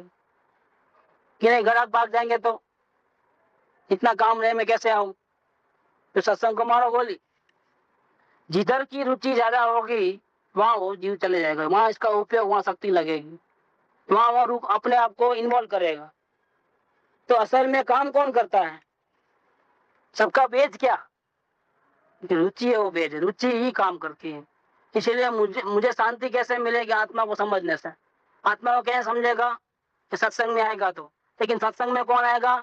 कि नहीं, ग्राहक भाग जाएंगे तो इतना काम रहे मैं कैसे आऊं, तो सत्संग को मारो गोली। जिधर की रुचि ज्यादा होगी वहां वो जीव चले जाएगा, वहां इसका उपयोग, वहां शक्ति लगेगी, वहां वो रुक अपने आप को इन्वॉल्व करेगा। तो असल में काम कौन करता है? सबका बेज क्या? रुचि है, वो बेज, रुचि ही काम करती है। इसीलिए मुझे शांति कैसे मिलेगी? आत्मा को समझने से। आत्मा को कैसे समझेगा? कि सत्संग में आएगा तो। लेकिन सत्संग में कौन आएगा?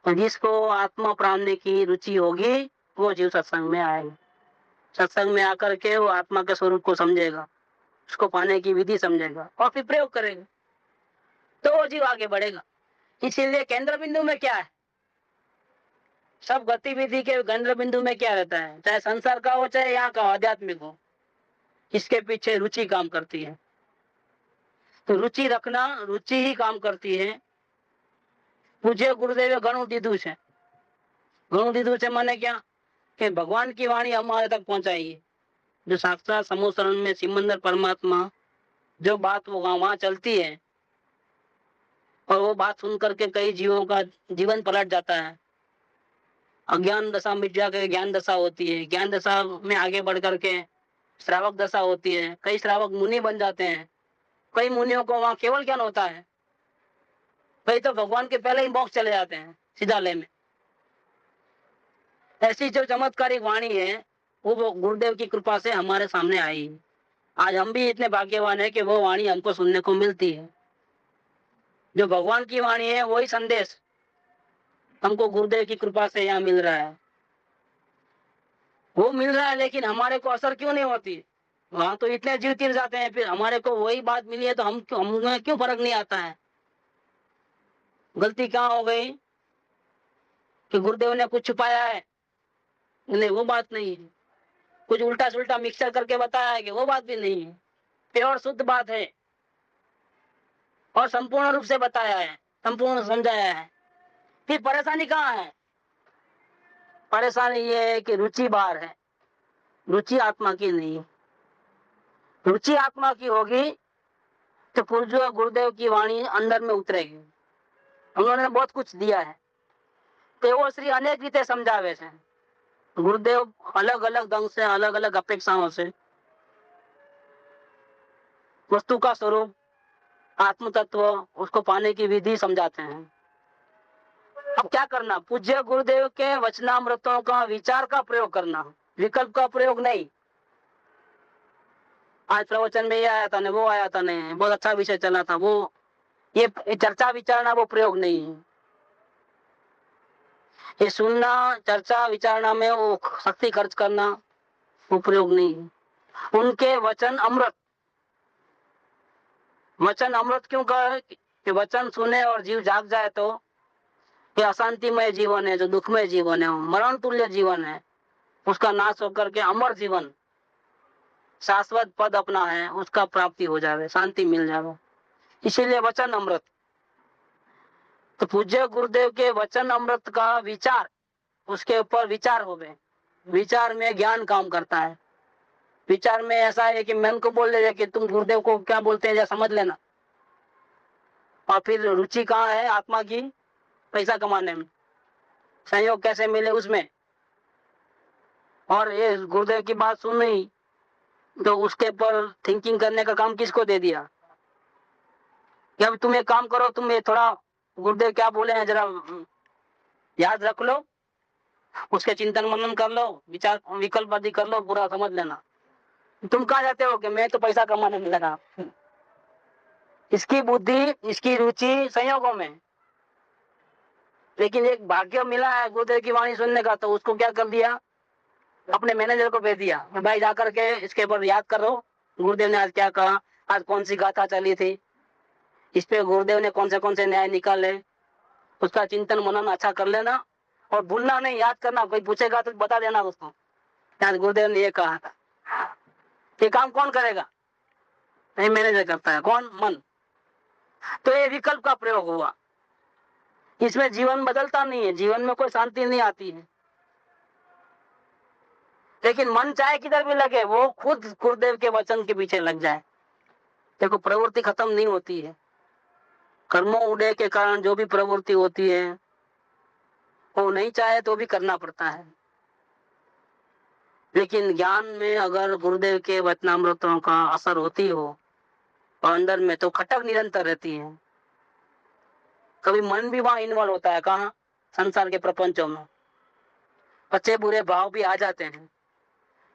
तो जिसको आत्मा प्राणने की रुचि होगी वो जीव सत्संग में आएगा। सत्संग में आकर के वो आत्मा के स्वरूप को समझेगा, उसको पाने की विधि समझेगा और फिर प्रयोग करेगा, तो वो जीव आगे बढ़ेगा। इसीलिए केंद्र बिंदु में क्या है? सब गतिविधि के केंद्र बिंदु में क्या रहता है? चाहे संसार का हो चाहे यहाँ का आध्यात्मिक हो, इसके पीछे रुचि काम करती है। तो रुचि रखना, रुचि ही काम करती है। पूज्य गुरुदेव घणु दीधु है। घणु दीधु से माने क्या? कि भगवान की वाणी हमारे तक पहुंचाइए, जो साक्षात समूह शरण में सिमंदर परमात्मा जो बात वो वहां चलती है और वो बात सुन करके कई जीवों का जीवन पलट जाता है। अज्ञान दशा मिट जाकर ज्ञान दशा होती है, ज्ञान दशा में आगे बढ़ करके श्रावक दशा होती है, कई श्रावक मुनि बन जाते हैं, कई मुनियों को वहां केवल ज्ञान होता है, कई तो भगवान के पहले ही मोक्ष चले जाते हैं सीधाले में। ऐसी जो चमत्कारिक वाणी है वो गुरुदेव की कृपा से हमारे सामने आई। आज हम भी इतने भाग्यवान है कि वो वाणी हमको सुनने को मिलती है। जो भगवान की वाणी है वही संदेश हमको गुरुदेव की कृपा से यहाँ मिल रहा है। वो मिल रहा है लेकिन हमारे को असर क्यों नहीं होती? वहां तो इतने जीव तिर जाते हैं, फिर हमारे को वही बात मिली है तो हमें क्यों फर्क नहीं आता है? गलती कहाँ हो गई कि गुरुदेव ने कुछ छुपाया है? नहीं, वो बात नहीं है। कुछ उल्टा सुल्टा मिक्सर करके बताया है कि वो बात भी नहीं है। प्योर शुद्ध बात है और संपूर्ण रूप से बताया है, संपूर्ण समझाया है। फिर परेशानी कहाँ है? परेशानी ये है कि रुचि बाहर है, रुचि आत्मा की नहीं है। रुचि आत्मा की होगी तो पूज्य गुरुदेव की वाणी अंदर में उतरेगी। उन्होंने बहुत कुछ दिया है, तो वो श्री अनेक रीते समझावे से। गुरुदेव अलग अलग ढंग से, अलग अलग अपेक्षाओं से वस्तु का स्वरूप, आत्म तत्व, उसको पाने की विधि समझाते हैं। अब क्या करना? पूज्य गुरुदेव के वचनामृतों का विचार का प्रयोग करना, विकल्प का प्रयोग नहीं। आज प्रवचन में ये आया था, वो आया था, नहीं बहुत अच्छा विषय चला था, वो ये चर्चा विचारना वो प्रयोग नहीं है। ये सुनना, चर्चा विचारना में वो शक्ति खर्च करना वो प्रयोग नहीं है। उनके वचन अमृत, वचन अमृत क्यों कहा कि वचन सुने और जीव जाग जाए तो ये अशांतिमय जीवन है, जो दुखमय जीवन है, मरण तुल्य जीवन है, उसका नाश होकर के अमर जीवन, शाश्वत पद अपना है, उसका प्राप्ति हो जावे, शांति मिल जावे। इसीलिए वचन अमृत। तो पूज्य गुरुदेव के वचन अमृत का विचार, उसके ऊपर विचार हो गए। विचार में ज्ञान काम करता है। विचार में ऐसा है कि मन को बोल दे कि तुम गुरुदेव को क्या बोलते हैं समझ लेना। और फिर रुचि कहाँ है आत्मा की? पैसा कमाने में, संयोग कैसे मिले उसमें। और ये गुरुदेव की बात सुनी तो उसके ऊपर थिंकिंग करने का काम किसको दे दिया कि अब तुम एक काम करो, तुम ये थोड़ा गुरुदेव क्या बोले हैं जरा याद रख लो, उसके चिंतन मनन कर लो, विचार विकल्प आदि कर लो, पूरा समझ लेना। तुम कहाँ जाते हो कि मैं तो पैसा कमाने में लगा। इसकी बुद्धि, इसकी रुचि संयोगों में। लेकिन एक भाग्य मिला है गुरुदेव की वाणी सुनने का, तो उसको क्या कर दिया? अपने मैनेजर को भेज दिया, भाई जाकर के इसके ऊपर याद करो गुरुदेव ने आज क्या कहा, आज कौन सी गाथा चली थी, इस पे गुरुदेव ने कौन से न्याय निकाले, उसका चिंतन मनन अच्छा कर लेना और भूलना नहीं, याद करना। कोई पूछेगा तो बता देना उसको, आज गुरुदेव ने ये कहा था। ये काम कौन करेगा? नहीं, मैनेजर करता है। कौन? मन। तो ये विकल्प का प्रयोग हुआ। इसमें जीवन बदलता नहीं है, जीवन में कोई शांति नहीं आती है, लेकिन मन चाहे किधर भी लगे वो खुद गुरुदेव के वचन के पीछे लग जाए। देखो प्रवृत्ति खत्म नहीं होती है, कर्मों उदय के कारण जो भी प्रवृत्ति होती है वो नहीं चाहे तो भी करना पड़ता है। लेकिन ज्ञान में अगर गुरुदेव के वचनामृतों का असर होती हो और अंदर में, तो खटक निरंतर रहती है। कभी मन भी वहां इन्वॉल्व होता है, कहाँ? संसार के प्रपंचों में अच्छे बुरे भाव भी आ जाते हैं,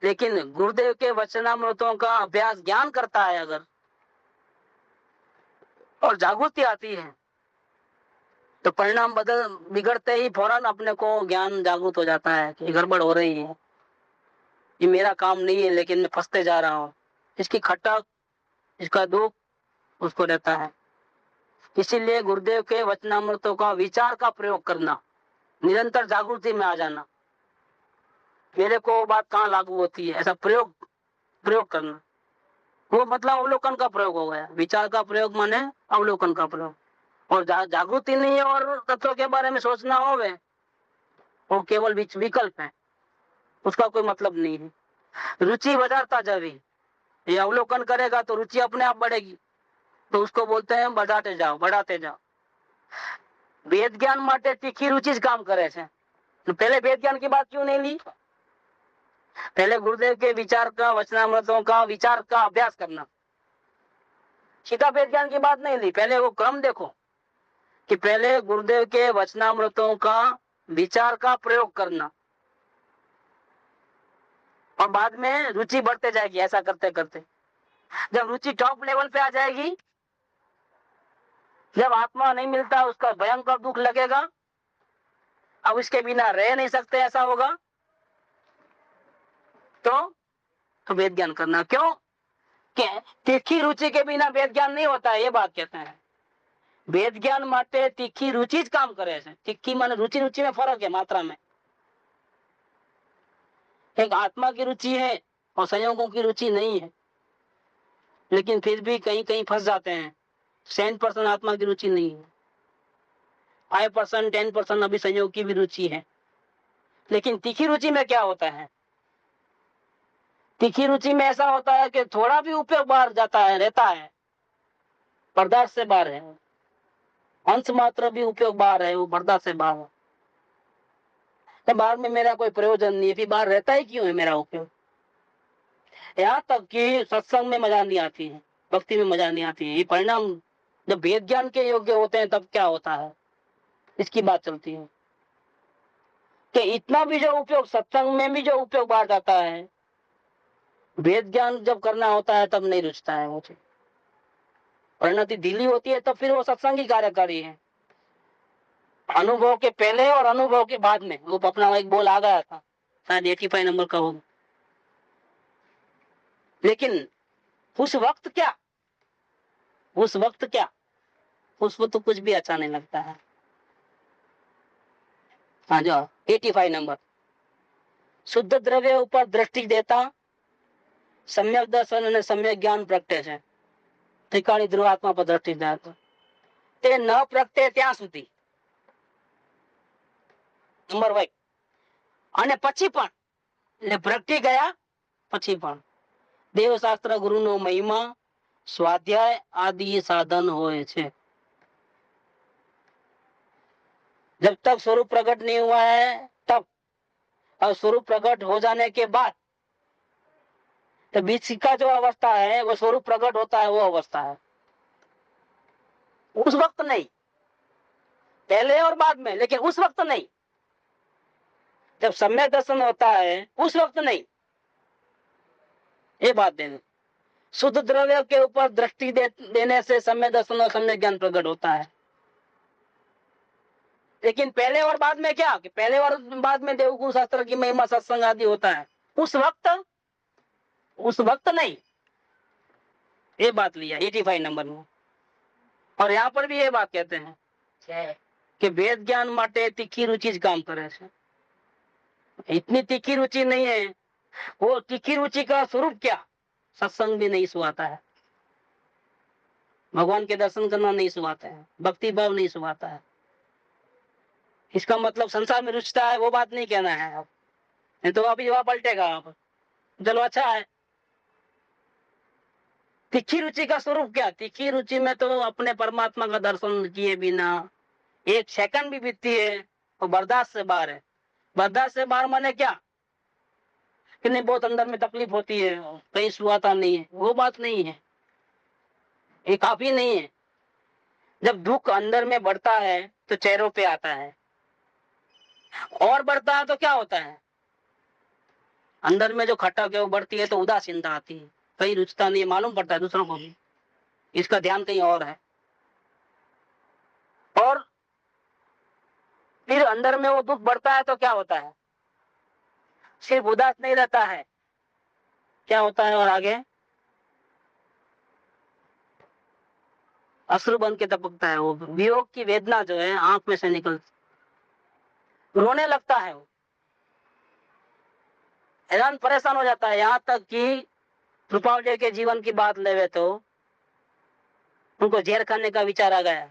लेकिन गुरुदेव के वचनामृतों का अभ्यास ज्ञान करता है अगर, और जागृति आती है, तो परिणाम बिगड़ते ही फौरन अपने को ज्ञान जागृत हो जाता है कि गड़बड़ हो रही है, ये मेरा काम नहीं है, लेकिन मैं फंसते जा रहा हूँ। इसकी खटक, इसका दुख उसको रहता है। इसीलिए गुरुदेव के वचनामृतों का विचार का प्रयोग करना, निरंतर जागृति में आ जाना, मेरे को बात कहाँ लागू होती है, ऐसा प्रयोग करना, वो मतलब अवलोकन का प्रयोग हो गया। विचार का प्रयोग माने अवलोकन का प्रयोग। और जागृति नहीं है और तत्वों के बारे में सोचना हो वो केवल विकल्प है, उसका कोई मतलब नहीं है। रुचि बढ़ाता जावे, ये अवलोकन करेगा तो रुचि अपने आप बढ़ेगी, तो उसको बोलते हैं बढ़ाते जाओ। वेद ज्ञान माटे तीखी रुचि ज काम करे छे। तो पहले वेद ज्ञान की बात क्यों नहीं ली? पहले गुरुदेव के विचार का, वचनामृतों का विचार का अभ्यास करना, सीधा वेद ज्ञान की बात नहीं ली। पहले वो क्रम देखो कि पहले गुरुदेव के वचनामृतों का विचार का प्रयोग करना और बाद में रुचि बढ़ते जाएगी। ऐसा करते करते जब रुचि टॉप लेवल पे आ जाएगी, जब आत्मा नहीं मिलता उसका भयंकर दुख लगेगा, अब इसके बिना रह नहीं सकते ऐसा होगा, तो वेद ज्ञान करना। क्यों? तीखी रुचि के बिना वेद ज्ञान नहीं होता है, ये बात कहते हैं। वेद ज्ञान माटे तीखी रुचि ज काम करे छे। तीखी माने रुचि में फर्क है, मात्रा में। एक आत्मा की रुचि है और संयोगों की रुचि नहीं है, लेकिन फिर भी कहीं कहीं फंस जाते हैं। 100% आत्मा की रुचि नहीं है, 5% 10% अभी संयोग की भी रुचि है। लेकिन तीखी रुचि में क्या होता है? तीखी रुचि में ऐसा होता है कि थोड़ा भी उपयोग बाहर जाता है, रहता है, बर्दाश्त से बाहर है, अंश मात्र भी उपयोग बाहर है, वो बर्दाश्त से बाहर है। तो बाहर में मेरा कोई प्रयोजन नहीं है, फिर बाहर रहता ही क्यों है मेरा उपयोग? यहाँ तक कि सत्संग में मजा नहीं आती है, भक्ति में मजा नहीं आती है। ये परिणाम जब वेद ज्ञान के योग्य होते हैं तब क्या होता है, इसकी बात चलती है कि इतना भी जो उपयोग, सत्संग में भी जो उपयोग बाहर जाता है, वेद ज्ञान जब करना होता है तब नहीं रुचता है। मुझे परिणति ढीली होती है, तब फिर वो सत्संग ही कार्यकारी है। अनुभव के पहले और अनुभव के बाद में वो अपना एक बोल आ गया था, शायद 85 नंबर का होगा। लेकिन उस वक्त क्या, उस वक्त तो कुछ भी अच्छा नहीं लगता है। हाँ जो 85 नंबर, शुद्ध द्रव्य ऊपर दृष्टि देता सम्यक दर्शन અને सम्यक ज्ञान प्रगटे છે। ઠીકાણી ધ્રુવ આત્મા પર દ્રષ્ટિ દેતા તે ન પ્રગટે ત્યાં સુધી નંબર 1 અને પછી પણ, એટલે પ્રગટી ગયા પછી પણ દેવશાસ્ત્ર ગુરુનો મહિમા સ્વાધ્યાય આદि સાધન હોય છે। जब तक स्वरूप प्रकट नहीं हुआ है तब, और स्वरूप प्रकट हो जाने के बाद, तो बीच का जो अवस्था है वो स्वरूप प्रकट होता है, वो अवस्था है। उस वक्त नहीं, पहले और बाद में, लेकिन उस वक्त नहीं। जब सम्यक दर्शन होता है उस वक्त नहीं, ये बात देना। शुद्ध द्रव्य के ऊपर दृष्टि देने से सम्यक दर्शन और सम्यक ज्ञान प्रकट होता है। लेकिन पहले और बाद में क्या, कि पहले और बाद में देवगुरु शास्त्र की महिमा सत्संग आदि होता है, उस वक्त नहीं, ये बात लिया 85 नंबर में। और यहाँ पर भी ये बात कहते हैं कि वेद ज्ञान माटे तीखी रुचि ज काम करे छे। इतनी तीखी रुचि नहीं है, वो तीखी रुचि का स्वरूप क्या? सत्संग भी नहीं सुहाता है, भगवान के दर्शन करना नहीं सुहाता है, भक्ति भाव नहीं सुहाता है। इसका मतलब संसार में रुचता है वो बात नहीं कहना है, नहीं तो अभी जवाब पलटेगा आप। चलो अच्छा है, तीखी रुचि का स्वरूप क्या? तीखी रुचि में तो अपने परमात्मा का दर्शन किए बिना एक सेकंड भी बीतती है और बर्दाश्त से बाहर है। बर्दाश्त से बाहर माने क्या कि नहीं बहुत अंदर में तकलीफ होती है, कहीं सुहाता नहीं है, वो बात नहीं है, ये काफी नहीं है। जब दुख अंदर में बढ़ता है तो चेहरों पे आता है, और बढ़ता है तो क्या होता है, अंदर में जो खटक है वो बढ़ती है तो उदासीनता आती है, कहीं रुचता नहीं है, मालूम पड़ता है दूसरों को भी, इसका ध्यान कहीं और है। और फिर अंदर में वो दुख बढ़ता है तो क्या होता है, सिर्फ उदास नहीं रहता है, क्या होता है और आगे अश्रु बन के टपकता है। वो वियोग की वेदना जो है आंख में से निकल, रोने लगता है, वो हैरान परेशान हो जाता है। यहाँ तक कि कृपालु के जीवन की बात लेवे तो उनको जहर खाने का विचार आ गया।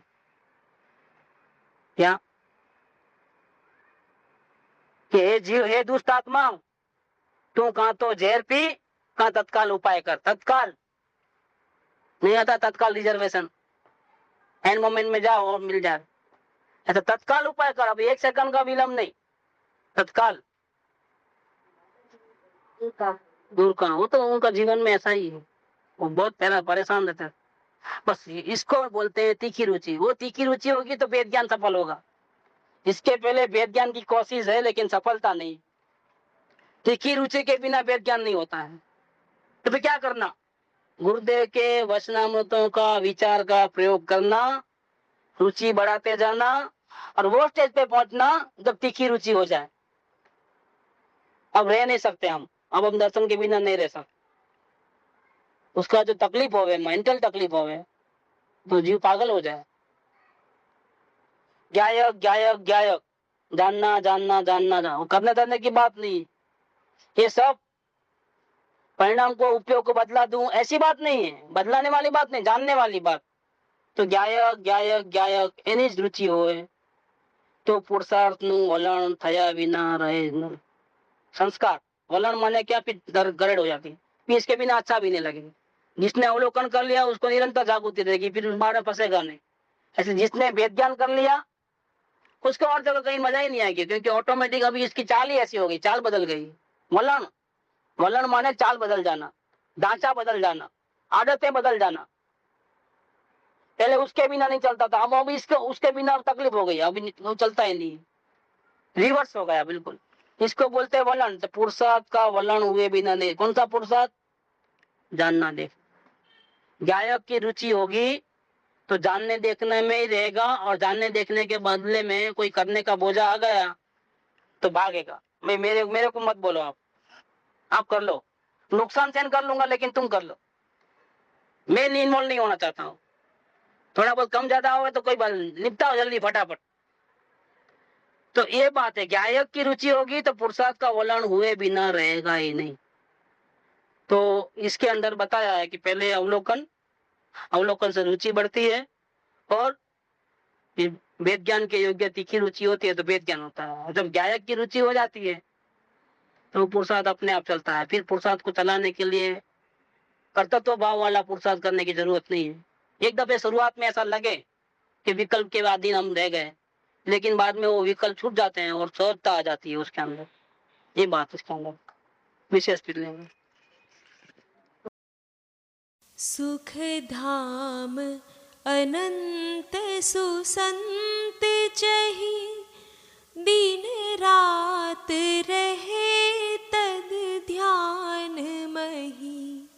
क्या कि हे जीव, हे दुष्ट आत्मा, तू कहा तो जहर पी, कहा तत्काल उपाय कर। तत्काल नहीं आता, तत्काल रिजर्वेशन, एंड मोमेंट में जाओ और मिल जाए, ऐसा तत्काल उपाय कर, अब 1 सेकंड का विलंब नहीं, तत्काल दूर का। वो तो उनका जीवन में ऐसा ही है, वो बहुत पहला परेशान रहता है। बस इसको बोलते हैं तीखी रुचि। वो तीखी रुचि होगी तो वेद ज्ञान सफल होगा। इसके पहले वेद ज्ञान की कोशिश है लेकिन सफलता नहीं। तीखी रुचि के बिना वेद ज्ञान नहीं होता है। तो फिर क्या करना, गुरुदेव के वचनामृतों का विचार का प्रयोग करना, रुचि बढ़ाते जाना, और वो स्टेज पे पहुंचना जब तीखी रुचि हो जाए। अब रह नहीं सकते हम, अब हम दर्शन के बिना नहीं रह सकते। उसका जो तकलीफ होवे, मेंटल तकलीफ होवे, तो जीव पागल हो जाए। गायक गायक गायक, जानना जानना जानना जानना, करने धरने की बात नहीं। ये सब परिणाम को उपयोग को बदला दूं ऐसी बात नहीं है, बदलाने वाली बात नहीं, जानने वाली बात। तो गायक गायक गायक एनी ज रुचि होए तो पुरुषार्थ નું વલણ થયા વિના રહે નહીં। संस्कार वलन माने क्या, फिर गरड़ हो जाती है, फिर इसके बिना अच्छा भी नहीं लगेगा। जिसने अवलोकन कर लिया उसको निरंतर जागृति रहेगी, फिर बाहर फंसेगा नहीं। ऐसे जिसने वेद ज्ञान कर लिया उसको और जगह कहीं मजा ही नहीं आएगी, क्योंकि ऑटोमेटिक अभी इसकी चाल ही ऐसी हो गई, चाल बदल गई। वलन, वलन माने चाल बदल जाना, ढांचा बदल जाना, आदतें बदल जाना। पहले उसके बिना नहीं चलता था, अब इसके उसके बिना तकलीफ हो गई, अभी वो चलता ही नहीं, रिवर्स हो गया बिल्कुल। इसको बोलते हैं वलन। तो पुरुषार्थ का वलन हुए बिना नहीं। कौन सा पुरुषार्थ? जानना देख। गायक की रुचि होगी तो जानने देखने में ही रहेगा, और जानने देखने के बदले में कोई करने का बोझा आ गया तो भागेगा। मेरे को मत बोलो, आप कर लो, नुकसान सहन कर लूंगा लेकिन तुम कर लो, मैं इन्वॉल्व नहीं होना चाहता हूँ। थोड़ा बहुत कम ज्यादा हो तो कोई बात, निपटाओ जल्दी फटाफट। तो ये बात है, गायक की रुचि होगी तो पुरुषार्थ का वलन हुए बिना रहेगा ही नहीं। तो इसके अंदर बताया है कि पहले अवलोकन, अवलोकन से रुचि बढ़ती है, और वेद ज्ञान के योग्य तीखी रुचि होती है तो वेद ज्ञान होता है। जब गायक की रुचि हो जाती है तो पुरुषार्थ अपने आप चलता है। फिर पुरुषार्थ को चलाने के लिए कर्तव्य भाव वाला पुरुषार्थ करने की जरूरत नहीं है। एक दफे शुरुआत में ऐसा लगे कि विकल्प के अधीन हम रह गए, लेकिन बाद में वो विकल्प छूट जाते हैं और सहजता आ जाती है उसके अंदर। ये बात इसके अंदर विशेष फीलिंग है। सुख धाम अनंत सुसंत चही, दिन रात रहे तद ध्यान मही।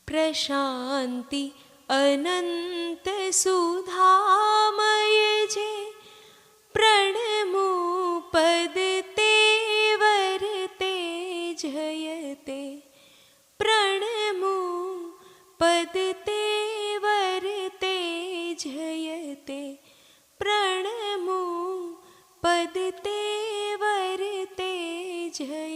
प्रशांति अनंत सुधामय जे, प्रणमु पद तेवर तेजय पद तेवर तेजहि